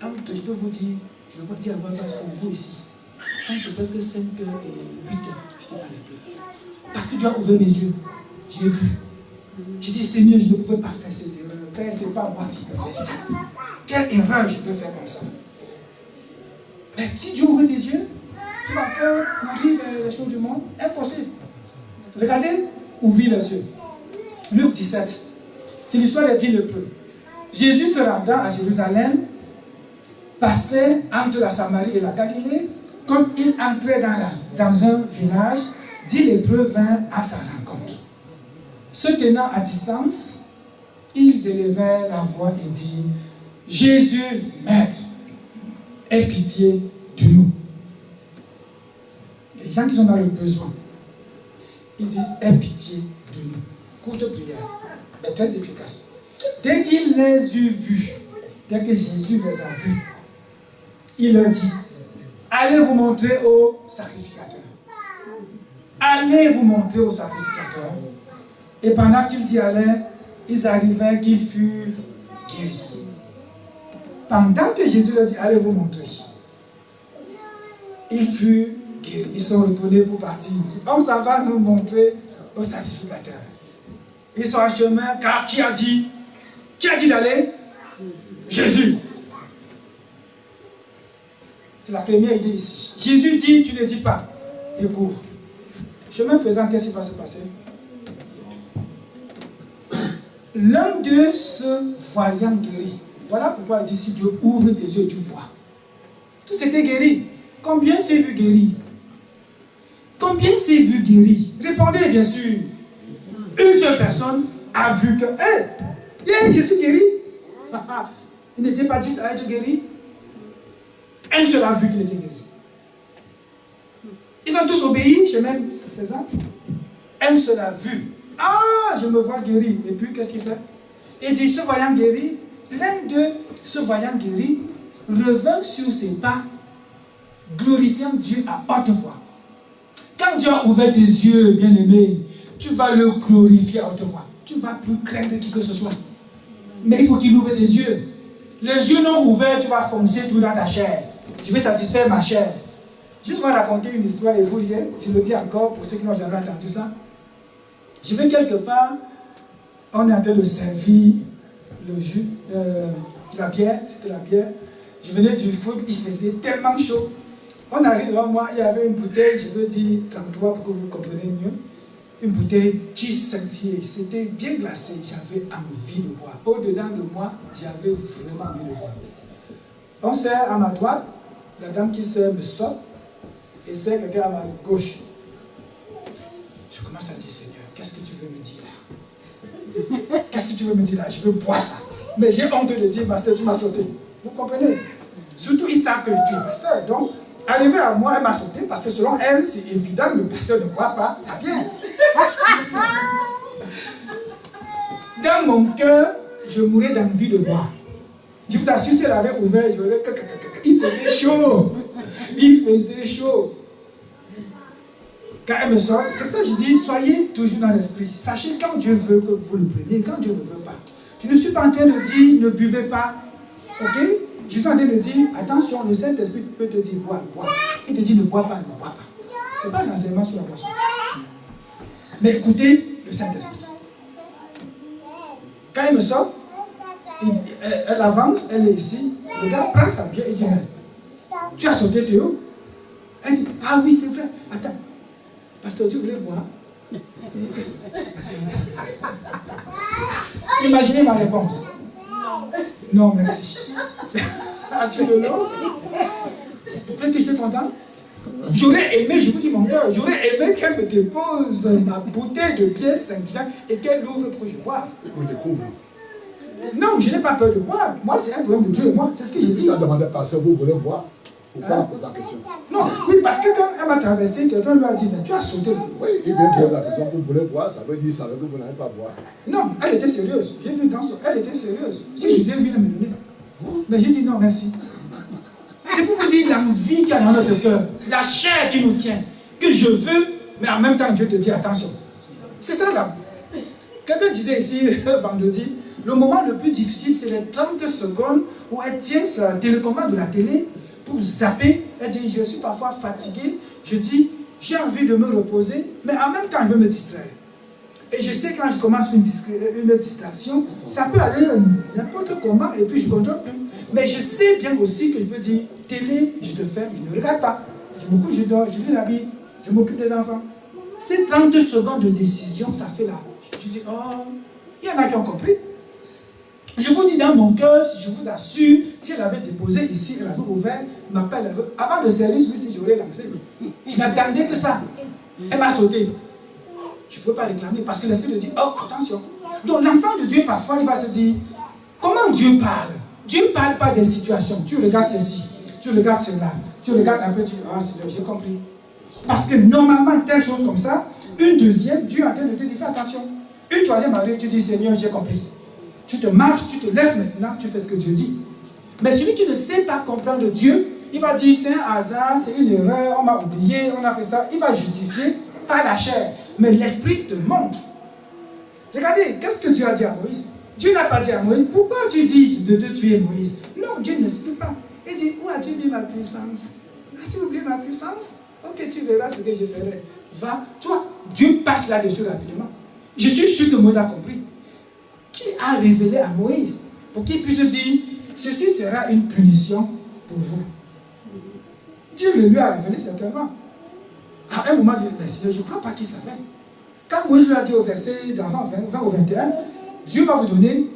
Je peux vous dire, je vais vous dire à votre place pour vous ici. Entre presque 5 heures et 8 heures, j'étais dans les pleurs. Parce que Dieu a ouvert mes yeux. J'ai vu. J'ai dit, Seigneur, je ne pouvais pas faire ces erreurs. Père, ce n'est pas moi qui peux faire ça. Quelle erreur je peux faire comme ça? Mais si Dieu ouvre tes yeux, tu vas faire courir vers les choses du monde. Impossible. Regardez, ouvrir les yeux. Luc 17. C'est l'histoire des 10 lépreux. Jésus se rendant à Jérusalem, passait entre la Samarie et la Galilée. Comme il entrait dans un village, 10 lépreux vinrent à sa rencontre. Se tenant à distance, ils élevèrent la voix et dirent, Jésus, Maître, aie pitié de nous. Les gens qui sont dans le besoin, ils disent, aie pitié de nous. Courte prière, mais très efficace. Dès qu'il les eut vus, dès que Jésus les a vus, il leur dit, allez vous montrer au sacrificateur. Allez vous montrer au sacrificateur. Et pendant qu'ils y allaient, ils arrivaient qu'ils furent guéris. Pendant que Jésus leur dit, allez vous montrer, ils furent guéris. Ils sont retournés pour partir. On s'en va nous montrer au sacrificateur. Ils sont en chemin, car qui a dit d'aller? Jésus. C'est la première idée ici. Jésus dit, tu n'hésites pas. Et cours. Chemin faisant, qu'est-ce qui va se passer? L'un d'eux se voyant guéri. Voilà pourquoi il dit, si Dieu ouvre tes yeux, tu vois. Tout s'était guéri. Combien s'est vu guéri? Combien s'est vu guéri? Répondez bien sûr. Une seule personne a vu que, je suis guéri. Il n'était pas 10 à être guéri. Un seul a vu qu'il était guéri. Ils ont tous obéi, chemin faisant. Un seul a vu. Ah, je me vois guéri. Et puis, qu'est-ce qu'il fait? Il dit, se voyant guéri, l'un d'eux, se voyant guéri, revint sur ses pas, glorifiant Dieu à haute voix. Quand Dieu a ouvert tes yeux, bien-aimé, tu vas le glorifier à haute voix. Tu ne vas plus craindre qui que ce soit. Mais il faut qu'il ouvre tes yeux. Les yeux non ouverts, tu vas foncer tout dans ta chair. Je vais satisfaire ma chair. Juste pour raconter une histoire, et vous, je le dis encore pour ceux qui n'ont jamais entendu ça. Je vais quelque part, on est en train de servir le jus, la bière, c'était la bière. Je venais du foot, il faisait tellement chaud. On arrive devant moi, il y avait une bouteille, je veux dire 33 pour que vous compreniez mieux. Une bouteille qui scintillait, c'était bien glacé, j'avais envie de boire. Au-dedans de moi, j'avais vraiment envie de boire. On sert à ma droite, la dame qui sert me sort, et sert quelqu'un à ma gauche. Je commence à dire, Seigneur, qu'est-ce que tu veux me dire là? Qu'est-ce que tu veux me dire là? Je veux boire ça. Mais j'ai honte de dire, pasteur, tu m'as sauté. Vous comprenez? Surtout, ils savent que tu es pasteur. Donc, arrivé à moi, elle m'a sauté, parce que selon elle, c'est évident, le pasteur ne boit pas la bière. Dans mon cœur, je mourais d'envie de boire. Je vous assure, si elle avait ouvert, je aurais... Il faisait chaud. Il faisait chaud. Quand elle me sort, c'est pour ça que je dis, soyez toujours dans l'esprit. Sachez quand Dieu veut que vous le preniez, quand Dieu ne veut pas. Je ne suis pas en train de dire, ne buvez pas. Ok? Je suis en train de dire, attention, le Saint-Esprit peut te dire, bois, bois. Il te dit, ne bois pas, ne bois pas. Ce n'est pas un enseignement sur la boisson. Mais écoutez le Saint-Esprit. Quand il me sort, elle avance, elle est ici. Le gars prend sa bière et dit, mais tu as sauté Théo? Elle dit, ah oui, c'est vrai. Attends, pasteur, tu voulais boire? Imaginez ma réponse. Non, merci. As-tu de l'eau? Vous croyez que j'étais content? J'aurais aimé, je vous dis mon cœur, j'aurais aimé qu'elle me dépose ma bouteille de bière Saint-Jean et qu'elle l'ouvre pour que je boive. Pour découvrir. Non, je n'ai pas peur de boire. Moi, c'est un problème de Dieu et moi. C'est ce que j'ai dit. Ça demandait pas ça, vous voulez boire? Pourquoi on pose la question? Non, oui, parce que quand elle m'a traversé, quelqu'un lui a dit, mais tu as sauté. Oui, il vient de la question, vous voulez boire, ça veut dire ça veut que vous n'allez pas boire. Non, elle était sérieuse. J'ai vu dans son... Elle était sérieuse. Si je vous ai vu, elle me donnait. Mais j'ai dit non, merci. C'est pour vous dire l'envie qu'il y a dans notre cœur, la chair qui nous tient, que je veux, mais en même temps Dieu te dit attention. C'est ça là. Quelqu'un disait ici vendredi, le moment le plus difficile, c'est les 30 secondes où elle tient sa télécommande de la télé pour zapper. Elle dit, je suis parfois fatiguée. Je dis, j'ai envie de me reposer, mais en même temps, je veux me distraire. Et je sais quand je commence une distraction, ça peut aller n'importe comment et puis je ne contrôle plus. Mais je sais bien aussi que je peux dire, télé, je te ferme, je ne regarde pas. Je me couche, je dors, je lis la Bible, je m'occupe des enfants. Ces 32 secondes de décision, ça fait là. Je dis, oh, il y en a qui ont compris. Je vous dis dans mon cœur, je vous assure, si elle avait déposé ici, elle avait ouvert, m'appelle, avant le service, oui, si j'aurais lancé. Je n'attendais que ça. Elle m'a sauté. Je ne peux pas réclamer parce que l'Esprit te dit, oh, attention. Donc l'enfant de Dieu, parfois, il va se dire, comment Dieu parle? Dieu ne parle pas des situations. Tu regardes ceci, tu regardes cela, tu regardes un peu, tu dis, ah, Seigneur, j'ai compris. Parce que normalement, telle chose comme ça, une deuxième, Dieu est en train de te dire, fais attention. Une troisième arrive, tu dis, Seigneur, j'ai compris. Tu te marches, tu te lèves maintenant, tu fais ce que Dieu dit. Mais celui qui ne sait pas comprendre Dieu, il va dire c'est un hasard, c'est une erreur, on m'a oublié, on a fait ça. Il va justifier par la chair. Mais l'esprit te montre. Regardez, qu'est-ce que Dieu a dit à Moïse? Dieu n'a pas dit à Moïse, pourquoi tu dis de te tuer Moïse? Non, Dieu n'explique pas. Il dit, où as-tu mis ma puissance? As-tu oublié ma puissance? Ok, tu verras ce que je ferai. Va, toi, Dieu passe là-dessus rapidement. Je suis sûr que Moïse a compris. Qui a révélé à Moïse pour qu'il puisse dire, ceci sera une punition pour vous. Dieu le lui a révélé certainement. À un moment, je ne crois pas qu'il savait. Quand Moïse lui a dit au verset d'avant 20 au 21, Dieu va vous donner,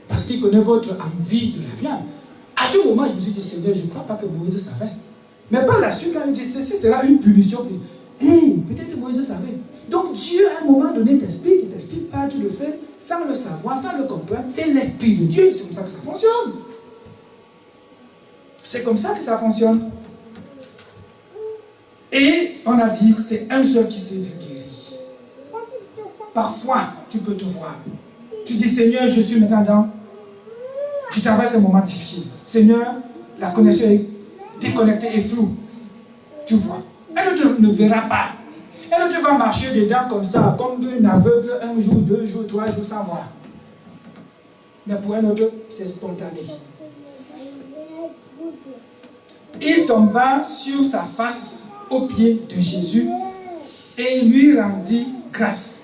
parce qu'il connaît votre envie de la viande. À ce moment, je me suis dit, Seigneur, je ne crois pas que Moïse savait. Mais par la suite, quand il dit, ceci sera une punition. Peut-être Moïse savait. Donc Dieu, à un moment donné, t'explique, il t'explique pas, tu le fais sans le savoir, sans le comprendre. C'est l'Esprit de Dieu, c'est comme ça que ça fonctionne. C'est comme ça que ça fonctionne. Et on a dit, c'est un seul qui s'est guéri. Parfois, tu peux te voir. Tu dis, Seigneur, je suis maintenant dans... Je traverse un moment difficile. Seigneur, la connexion est déconnectée et floue. Tu vois. Elle ne verra pas. Elle te va marcher dedans comme ça, comme un aveugle, 1 jour, 2 jours, 3 jours sans voir. Mais pour un autre, c'est spontané. Il tomba sur sa face aux pieds de Jésus et lui rendit grâce.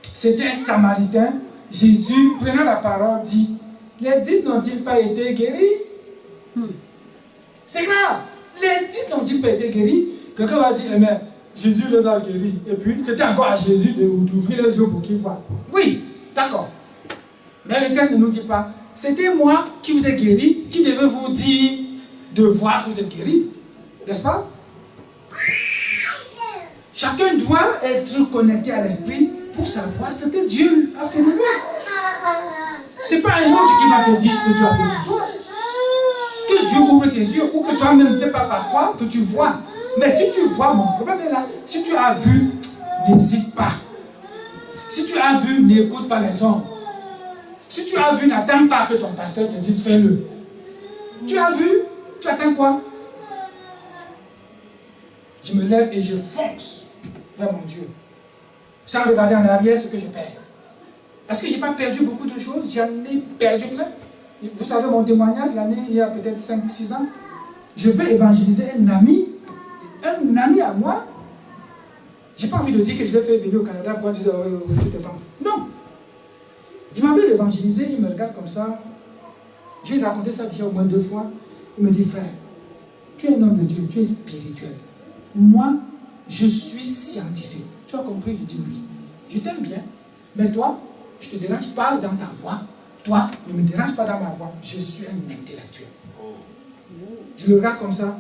C'était un Samaritain. Jésus, prenant la parole, dit, les 10 n'ont-ils pas été guéris? C'est grave. Les 10 n'ont-ils pas été guéris? Quelqu'un va dire, mais Jésus les a guéris. Et puis, c'était encore à Jésus d'ouvrir les yeux pour qu'il voie. Oui, d'accord. Mais le texte ne nous dit pas, c'était moi qui vous ai guéri, qui devait vous dire de voir que vous êtes guéri. N'est-ce pas? Chacun doit être connecté à l'esprit pour savoir ce que Dieu a fait de lui. Ce n'est pas un autre qui va te dire ce que Dieu a fait de toi. Que Dieu ouvre tes yeux ou que toi-même ne sais pas par quoi que tu vois. Mais si tu vois, mon problème est là. Si tu as vu, n'hésite pas. Si tu as vu, n'écoute pas les hommes. Si tu as vu, n'attends pas que ton pasteur te dise fais-le. Tu as vu, tu attends quoi? Je me lève et je fonce vers mon Dieu. Sans regarder en arrière ce que je perds. Parce que je n'ai pas perdu beaucoup de choses, j'en ai perdu plein. Vous savez mon témoignage, l'année, il y a peut-être 5-6 ans, je vais évangéliser un ami à moi. Je n'ai pas envie de dire que je l'ai fait venir au Canada pour dire tu te vends. Non. Je m'avais évangélisé, il me regarde comme ça. J'ai raconté ça déjà au moins 2 fois. Il me dit, frère, tu es un homme de Dieu, tu es spirituel. Moi, je suis scientifique. Tu as compris? Je dis oui. Je t'aime bien, mais toi, je ne te dérange pas dans ta voix. Toi, ne me dérange pas dans ma voix. Je suis un intellectuel. Je le regarde comme ça.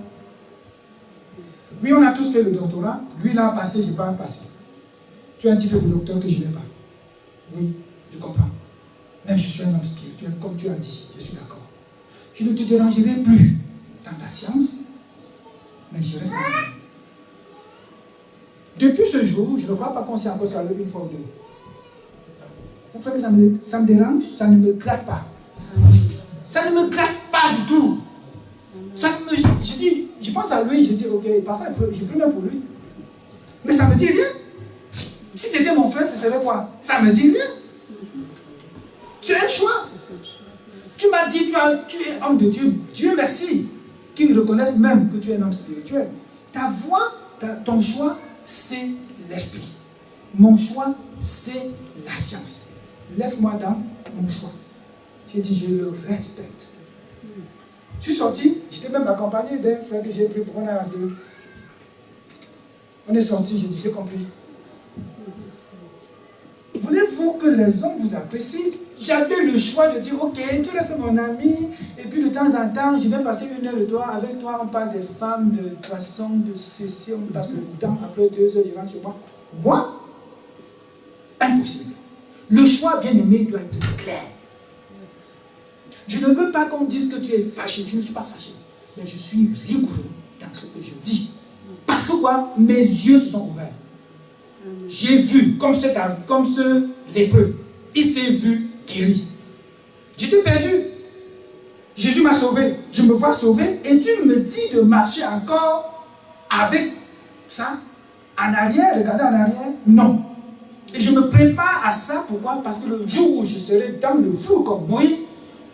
Oui, on a tous fait le doctorat. Lui, il a passé, je n'ai pas passé. Tu as un titre de docteur que je n'ai pas. Oui, je comprends. Mais je suis un homme spirituel, comme tu as dit. Je suis d'accord. Je ne te dérangerai plus dans ta science, mais je reste dans la vie. Depuis ce jour, je ne crois pas qu'on s'est encore salué une fois ou deux. Vous croyez que ça me dérange? Ça ne me gratte pas. Ça ne me gratte pas du tout. Ça me, je pense à lui, je dis, ok, parfois je prie même pour lui. Mais ça ne me dit rien. Si c'était mon frère, ce serait quoi? Ça ne me dit rien. C'est un choix. Tu m'as dit, tu es homme de Dieu. Dieu merci. Qu'ils reconnaissent même que tu es un homme spirituel. Ta voix, ton choix, c'est l'esprit. Mon choix, c'est la science. Laisse-moi dans mon choix. J'ai dit, je le respecte. Je suis sorti, j'étais même accompagné d'un frère que j'ai pris pour un à deux. On est sorti, j'ai dit, j'ai compris. Voulez-vous que les hommes vous apprécient? J'avais le choix de dire, ok, tu restes mon ami, et puis de temps en temps, je vais passer 1 heure de toi. Avec toi, on parle des femmes, de poissons, de ceci, on passe le temps. Après 2 heures, je rentre chez moi. Moi, impossible. Le choix, bien aimé, doit être clair. Je ne veux pas qu'on dise que tu es fâché. Je ne suis pas fâché. Mais je suis rigoureux dans ce que je dis. Parce que quoi? Mes yeux se sont ouverts. J'ai vu, comme ce lépreux. il s'est vu guéri. J'étais perdu. Jésus m'a sauvé. Je me vois sauvé. Et tu me dis de marcher encore avec ça en arrière, regarder en arrière. Non. Et je me prépare à ça. Pourquoi? Parce que le jour où je serai dans le flou comme Moïse,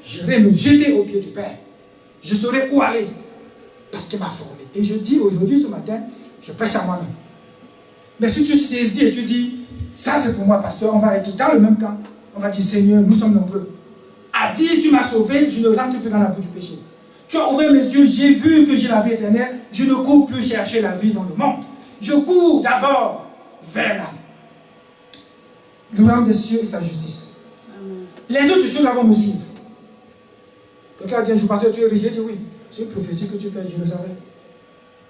je vais me jeter au pied du Père. Je saurai où aller. Parce qu'il m'a formé. Et je dis aujourd'hui, ce matin, je prêche à moi-même. Mais si tu saisis et tu dis, ça c'est pour moi, pasteur, on va être dans le même camp. On va dire, Seigneur, nous sommes nombreux. A dit, tu m'as sauvé, je ne rentre plus dans la boue du péché. Tu as ouvert mes yeux, j'ai vu que j'ai la vie éternelle. Je ne cours plus chercher la vie dans le monde. Je cours d'abord vers le royaume des cieux et sa justice. Amen. Les autres choses vont me suivre. Quelqu'un a dit, je pasteur, tu es riche. J'ai dit oui. C'est une prophétie que tu fais, je le savais.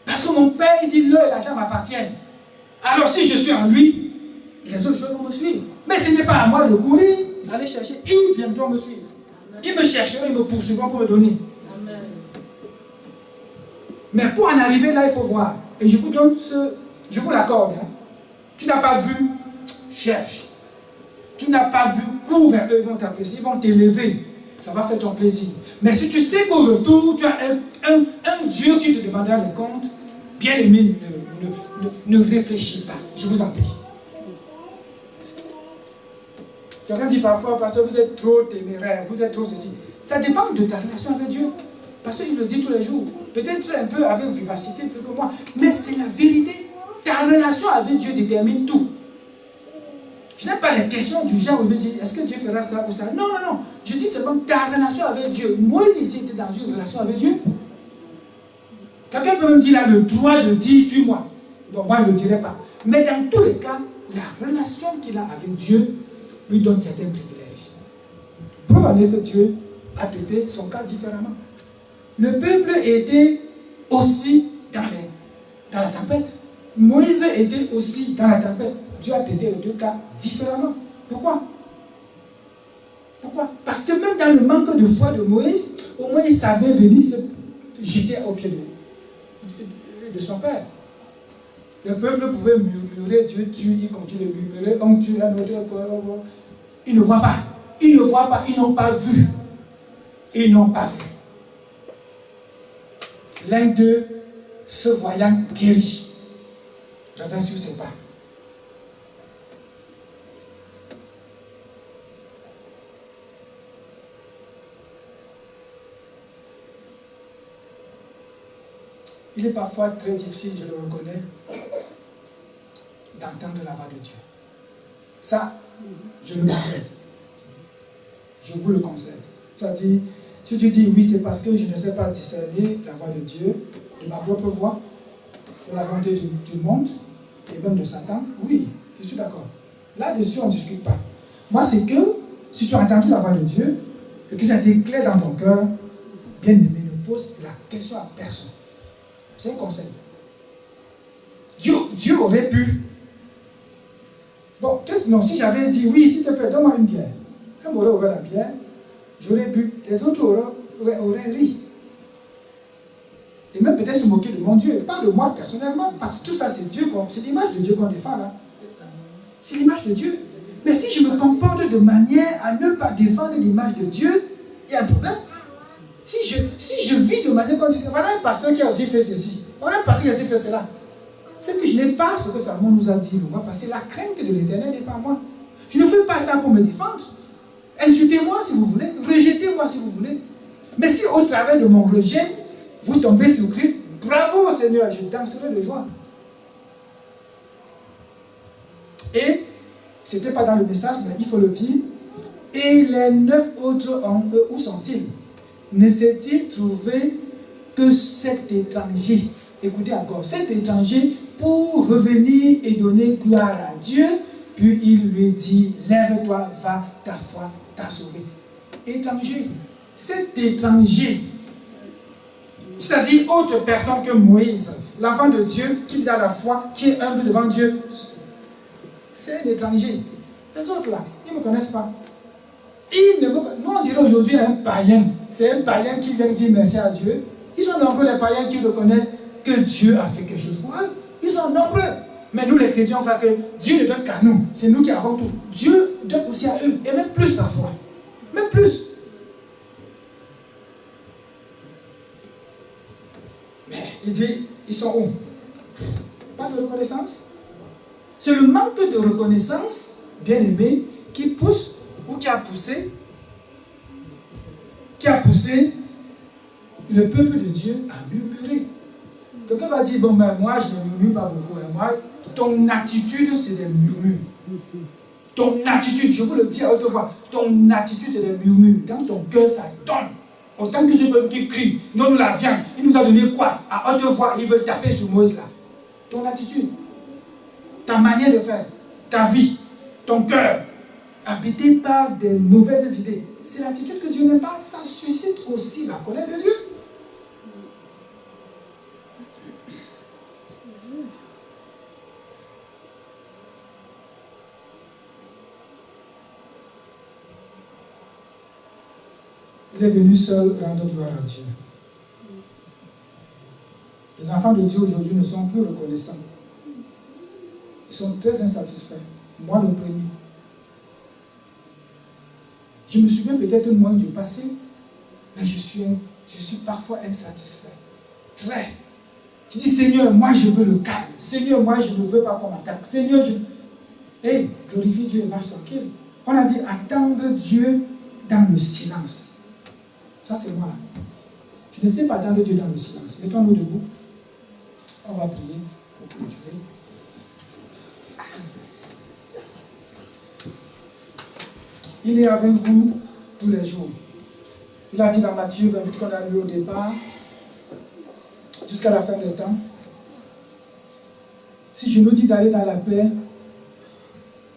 Parce que mon Père, il dit, l'or et l'argent m'appartiennent. Alors si je suis en lui, les autres choses vont me suivre. Mais ce n'est pas à moi de courir, d'aller chercher. Ils viendront me suivre. Ils me chercheront, ils me poursuivront pour me donner. Amen. Mais pour en arriver là, il faut voir. Et je vous donne je vous l'accorde. Hein. Tu n'as pas vu, cherche. Tu n'as pas vu, cours vers eux, ils vont t'apprécier, ils vont t'élever. Ça va faire ton plaisir. Mais si tu sais qu'au retour, tu as un Dieu qui te demandera le compte, bien aimé, ne réfléchis pas. Je vous en prie. Quelqu'un dit parfois, pasteur, vous êtes trop téméraire, vous êtes trop ceci. Ça dépend de ta relation avec Dieu. Parce qu'il le dit tous les jours. Peut-être un peu avec vivacité, plus que moi. Mais c'est la vérité. Ta relation avec Dieu détermine tout. Je n'aime pas les questions du genre où il veut dire, est-ce que Dieu fera ça ou ça? Non, non, non. Je dis seulement ta relation avec Dieu. Moïse ici était dans une relation avec Dieu. Quelqu'un peut me dire là le droit de dire tue-moi. Donc moi je ne le dirai pas. Mais dans tous les cas, la relation qu'il a avec Dieu lui donne certains privilèges. Preuve en est que Dieu a traité son cas différemment. Le peuple était aussi dans la tempête. Moïse était aussi dans la tempête. Dieu a traité les deux cas différemment. Pourquoi? Pourquoi? Parce que même dans le manque de foi de Moïse, au moins il savait venir se jeter au pied de son père. Le peuple pouvait murmurer, Dieu tue, il continue de murmurer, on tue un autre. Ils ne voient pas. Ils ne voient pas, ils n'ont pas vu. Ils n'ont pas vu. L'un d'eux, se voyant guéri, revint sur ses pas. Il est parfois très difficile, je le reconnais, d'entendre la voix de Dieu. Ça, je le concède. Je vous le concède. Ça dit, si tu dis oui, c'est parce que je ne sais pas discerner la voix de Dieu, de ma propre voix, de la volonté du monde, et même de Satan, oui, je suis d'accord. Là-dessus, on ne discute pas. Moi, c'est que, si tu as entendu la voix de Dieu, et que ça a été clair dans ton cœur, bien aimé, ne pose la question à personne. C'est un conseil. Dieu aurait pu. Bon, non, si j'avais dit oui, s'il te plaît, donne-moi une bière. Elle m'aurait ouvert la bière, j'aurais bu. Les autres auraient ri. Et même peut-être se moquer de mon Dieu, pas de moi personnellement, parce que tout ça c'est Dieu, c'est l'image de Dieu qu'on défend là. C'est l'image de Dieu. Mais si je me comporte de manière à ne pas défendre l'image de Dieu, il y a un problème. Si je vis de manière qu'on dit, voilà un pasteur qui a aussi fait ceci, voilà un pasteur qui a aussi fait cela. C'est que je n'ai pas ce que Salomon nous a dit, parce que la crainte de l'Éternel n'est pas moi. Je ne fais pas ça pour me défendre. Insultez-moi si vous voulez, rejetez-moi si vous voulez. Mais si au travers de mon rejet, vous tombez sur Christ, bravo Seigneur, je danserai de joie. Et, ce n'était pas dans le message, mais il faut le dire, et les 9 autres en eux, où sont-ils? Ne s'est-il trouvé que cet étranger, écoutez encore, cet étranger pour revenir et donner gloire à Dieu, puis il lui dit, lève-toi, va, ta foi t'a sauvé. Étranger, cet étranger, c'est-à-dire autre personne que Moïse, l'enfant de Dieu qui vit dans la foi, qui est humble devant Dieu, c'est un étranger. Les autres là, ils ne me connaissent pas. Nous on dirait aujourd'hui un païen. C'est un païen qui vient dire merci à Dieu. Ils sont nombreux les païens qui reconnaissent que Dieu a fait quelque chose pour eux. Ils sont nombreux. Mais nous, les chrétiens, on croit que Dieu ne donne qu'à nous. C'est nous qui avons tout. Dieu donne aussi à eux. Et même plus parfois. Même plus. Mais il dit, ils sont où? Pas de reconnaissance. C'est le manque de reconnaissance, bien aimé, qui pousse ou qui a poussé le peuple de Dieu à murmurer. Quelqu'un va dire, bon, ben, moi, je ne murmure pas beaucoup. Et moi, ton attitude, c'est des murmures. Ton attitude, je vous le dis à haute voix, ton attitude, c'est des murmures. Dans ton cœur, ça donne. Autant que ce peuple qui crie, donne-nous la viande. Il nous a donné quoi? À haute voix, ils veulent taper sur Moïse là. Ton attitude, ta manière de faire, ta vie, ton cœur, habité par des mauvaises idées. C'est l'attitude que Dieu n'aime pas. Ça suscite aussi la colère de Dieu. Il est venu seul rendre gloire à Dieu. Les enfants de Dieu aujourd'hui ne sont plus reconnaissants. Ils sont très insatisfaits. Moi le premier. Je me souviens peut-être moins du passé, mais je suis parfois insatisfait. Très. Je dis, Seigneur, moi je veux le calme. Seigneur, moi je ne veux pas qu'on m'attaque. Seigneur, glorifie Dieu et marche tranquille. On a dit attendre Dieu dans le silence. Ça c'est moi là. Je ne sais pas attendre Dieu dans le silence. Mettons-nous debout. On va prier pour clôturer. Il est avec vous tous les jours. Il a dit dans Matthieu 28 qu'on a lu au départ, jusqu'à la fin des temps. Si je nous dis d'aller dans la paix,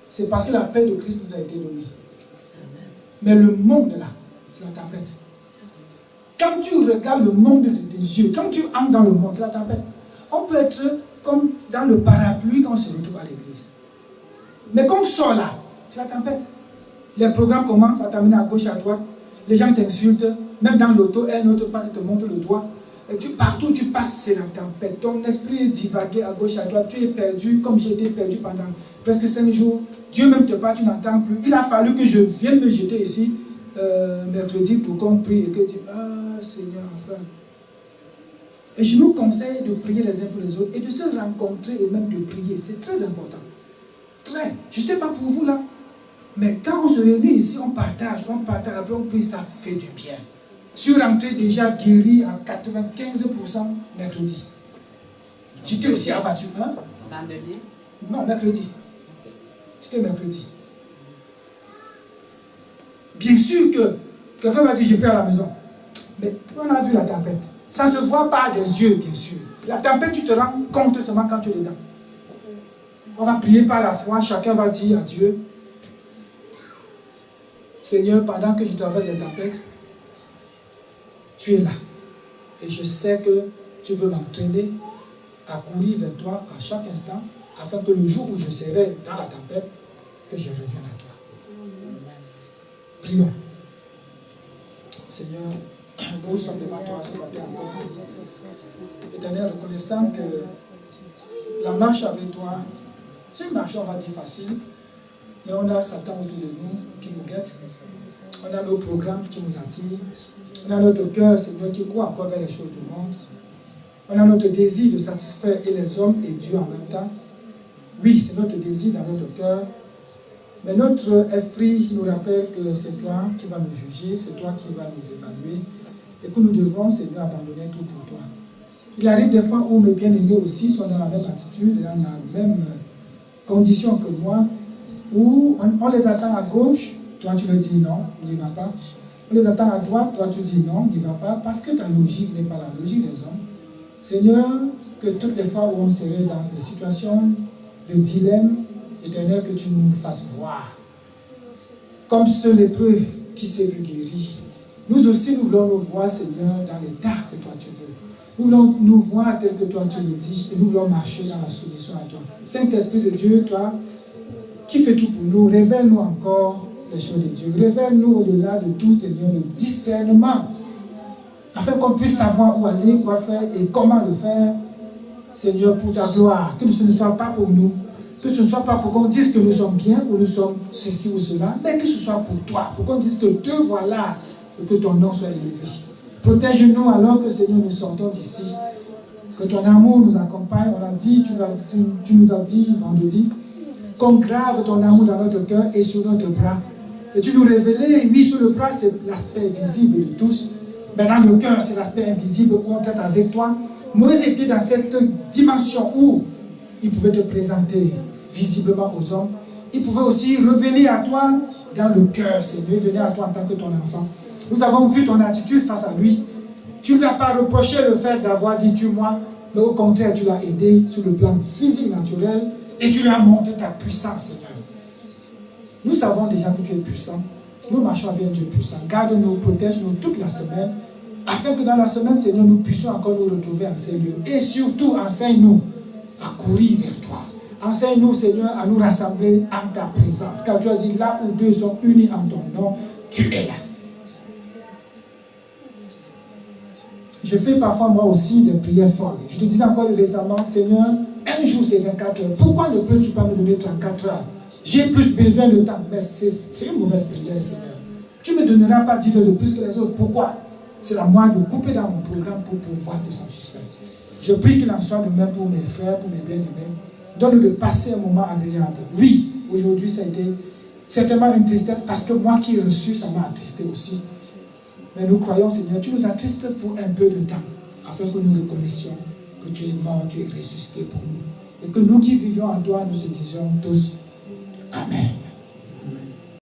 c'est parce que la paix de Christ nous a été donnée. Mais le monde là, c'est la tempête. Quand tu regardes le monde de tes yeux, quand tu entres dans le monde, c'est la tempête. On peut être comme dans le parapluie quand on se retrouve à l'église. Mais quand on sort là, c'est la tempête. Les programmes commencent à t'amener à gauche et à droite. Les gens t'insultent. Même dans l'auto, un autre passe et te montre le doigt. Et partout où tu passes, c'est la tempête. Ton esprit est divagué à gauche et à droite. Tu es perdu, comme j'ai été perdu pendant presque 5 jours. Dieu même te parle, tu n'entends plus. Il a fallu que je vienne me jeter ici mercredi pour qu'on prie et que tu dis, ah Seigneur, enfin. Et je nous conseille de prier les uns pour les autres et de se rencontrer et même de prier. C'est très important. Très. Je ne sais pas pour vous là. Mais quand on se réunit ici, on partage, après on prie, ça fait du bien. Je suis rentré déjà guéri à 95% mercredi. J'étais aussi abattu. Hein?
Vendredi?
Non, mercredi. C'était mercredi. Bien sûr que quelqu'un m'a dit, j'ai pris à la maison. Mais on a vu la tempête. Ça ne se voit pas des yeux, bien sûr. La tempête, tu te rends compte seulement quand tu es dedans. On va prier par la foi, chacun va dire à Dieu, Seigneur, pendant que je traverse les tempêtes, tu es là. Et je sais que tu veux m'entraîner à courir vers toi à chaque instant, afin que le jour où je serai dans la tempête, que je revienne à toi. Prions. Seigneur, nous sommes devant toi ce matin encore. Éternel, reconnaissant que la marche avec toi, c'est une marche, on va dire, facile. Mais on a Satan autour de nous qui nous guette. On a nos programmes qui nous attirent. On a notre cœur, Seigneur, qui court encore vers les choses du monde. On a notre désir de satisfaire et les hommes et Dieu en même temps. Oui, c'est notre désir dans notre cœur. Mais notre esprit nous rappelle que c'est toi qui vas nous juger, c'est toi qui vas nous évaluer. Et que nous devons, Seigneur, abandonner tout pour toi. Il arrive des fois où mes bien-aimés aussi sont dans la même attitude, dans la même condition que moi, où on les attend à gauche, toi tu leur dis non, n'y va pas. On les attend à droite, toi tu dis non, n'y va pas, parce que ta logique n'est pas la logique des hommes. Seigneur, que toutes les fois où on serait dans des situations de dilemme, Éternel, que tu nous fasses voir. Comme ce lépreux qui s'est vu guéri. Nous aussi, nous voulons nous voir, Seigneur, dans l'état que toi tu veux. Nous voulons nous voir tel que toi tu le dis, et nous voulons marcher dans la soumission à toi. Saint-Esprit de Dieu, toi, qui fais tout pour nous, révèle-nous encore les choses de Dieu. Révèle-nous au-delà de tout, Seigneur, le discernement, afin qu'on puisse savoir où aller, quoi faire et comment le faire, Seigneur, pour ta gloire, que ce ne soit pas pour nous, que ce ne soit pas pour qu'on dise que nous sommes bien ou nous sommes ceci ou cela, mais que ce soit pour toi, pour qu'on dise que te voilà et que ton nom soit élevé. Protège-nous alors que, Seigneur, nous sortons d'ici. Que ton amour nous accompagne. On l'a dit, tu nous as dit vendredi, qu'on grave ton amour dans notre cœur et sur notre bras. Et tu nous révélais, oui, sur le bras, c'est l'aspect visible de tous. Mais dans le cœur, c'est l'aspect invisible où on traite avec toi. Moïse était dans cette dimension où il pouvait te présenter visiblement aux hommes. Il pouvait aussi revenir à toi dans le cœur, Seigneur, venir à toi en tant que ton enfant. Nous avons vu ton attitude face à lui. Tu ne lui as pas reproché le fait d'avoir dit tue-moi, mais au contraire, tu l'as aidé sur le plan physique, naturel, et tu lui as montré ta puissance, Seigneur. Nous savons déjà que tu es puissant. Nous marchons avec un Dieu puissant. Garde-nous, protège-nous toute la semaine, afin que dans la semaine, Seigneur, nous puissions encore nous retrouver en ces lieux. Et surtout, enseigne-nous à courir vers toi. Enseigne-nous, Seigneur, à nous rassembler en ta présence. Car tu as dit, là où deux sont unis en ton nom, tu es là. Je fais parfois moi aussi des prières folles. Je te disais encore récemment, Seigneur, un jour c'est 24 heures. Pourquoi ne peux-tu pas me donner 34 heures? J'ai plus besoin de temps. Mais c'est une mauvaise prière, Seigneur. Tu ne me donneras pas 10 heures de plus que les autres. Pourquoi? C'est à moi de couper dans mon programme pour pouvoir te satisfaire. Je prie qu'il en soit de même pour mes frères, pour mes bien-aimés. Donne-nous de passer un moment agréable. Oui, aujourd'hui ça a été certainement une tristesse parce que moi qui ai reçu, ça m'a attristé aussi. Mais nous croyons, Seigneur, tu nous attristes pour un peu de temps, afin que nous reconnaissions que tu es mort, tu es ressuscité pour nous. Et que nous qui vivions en toi, nous te disons tous,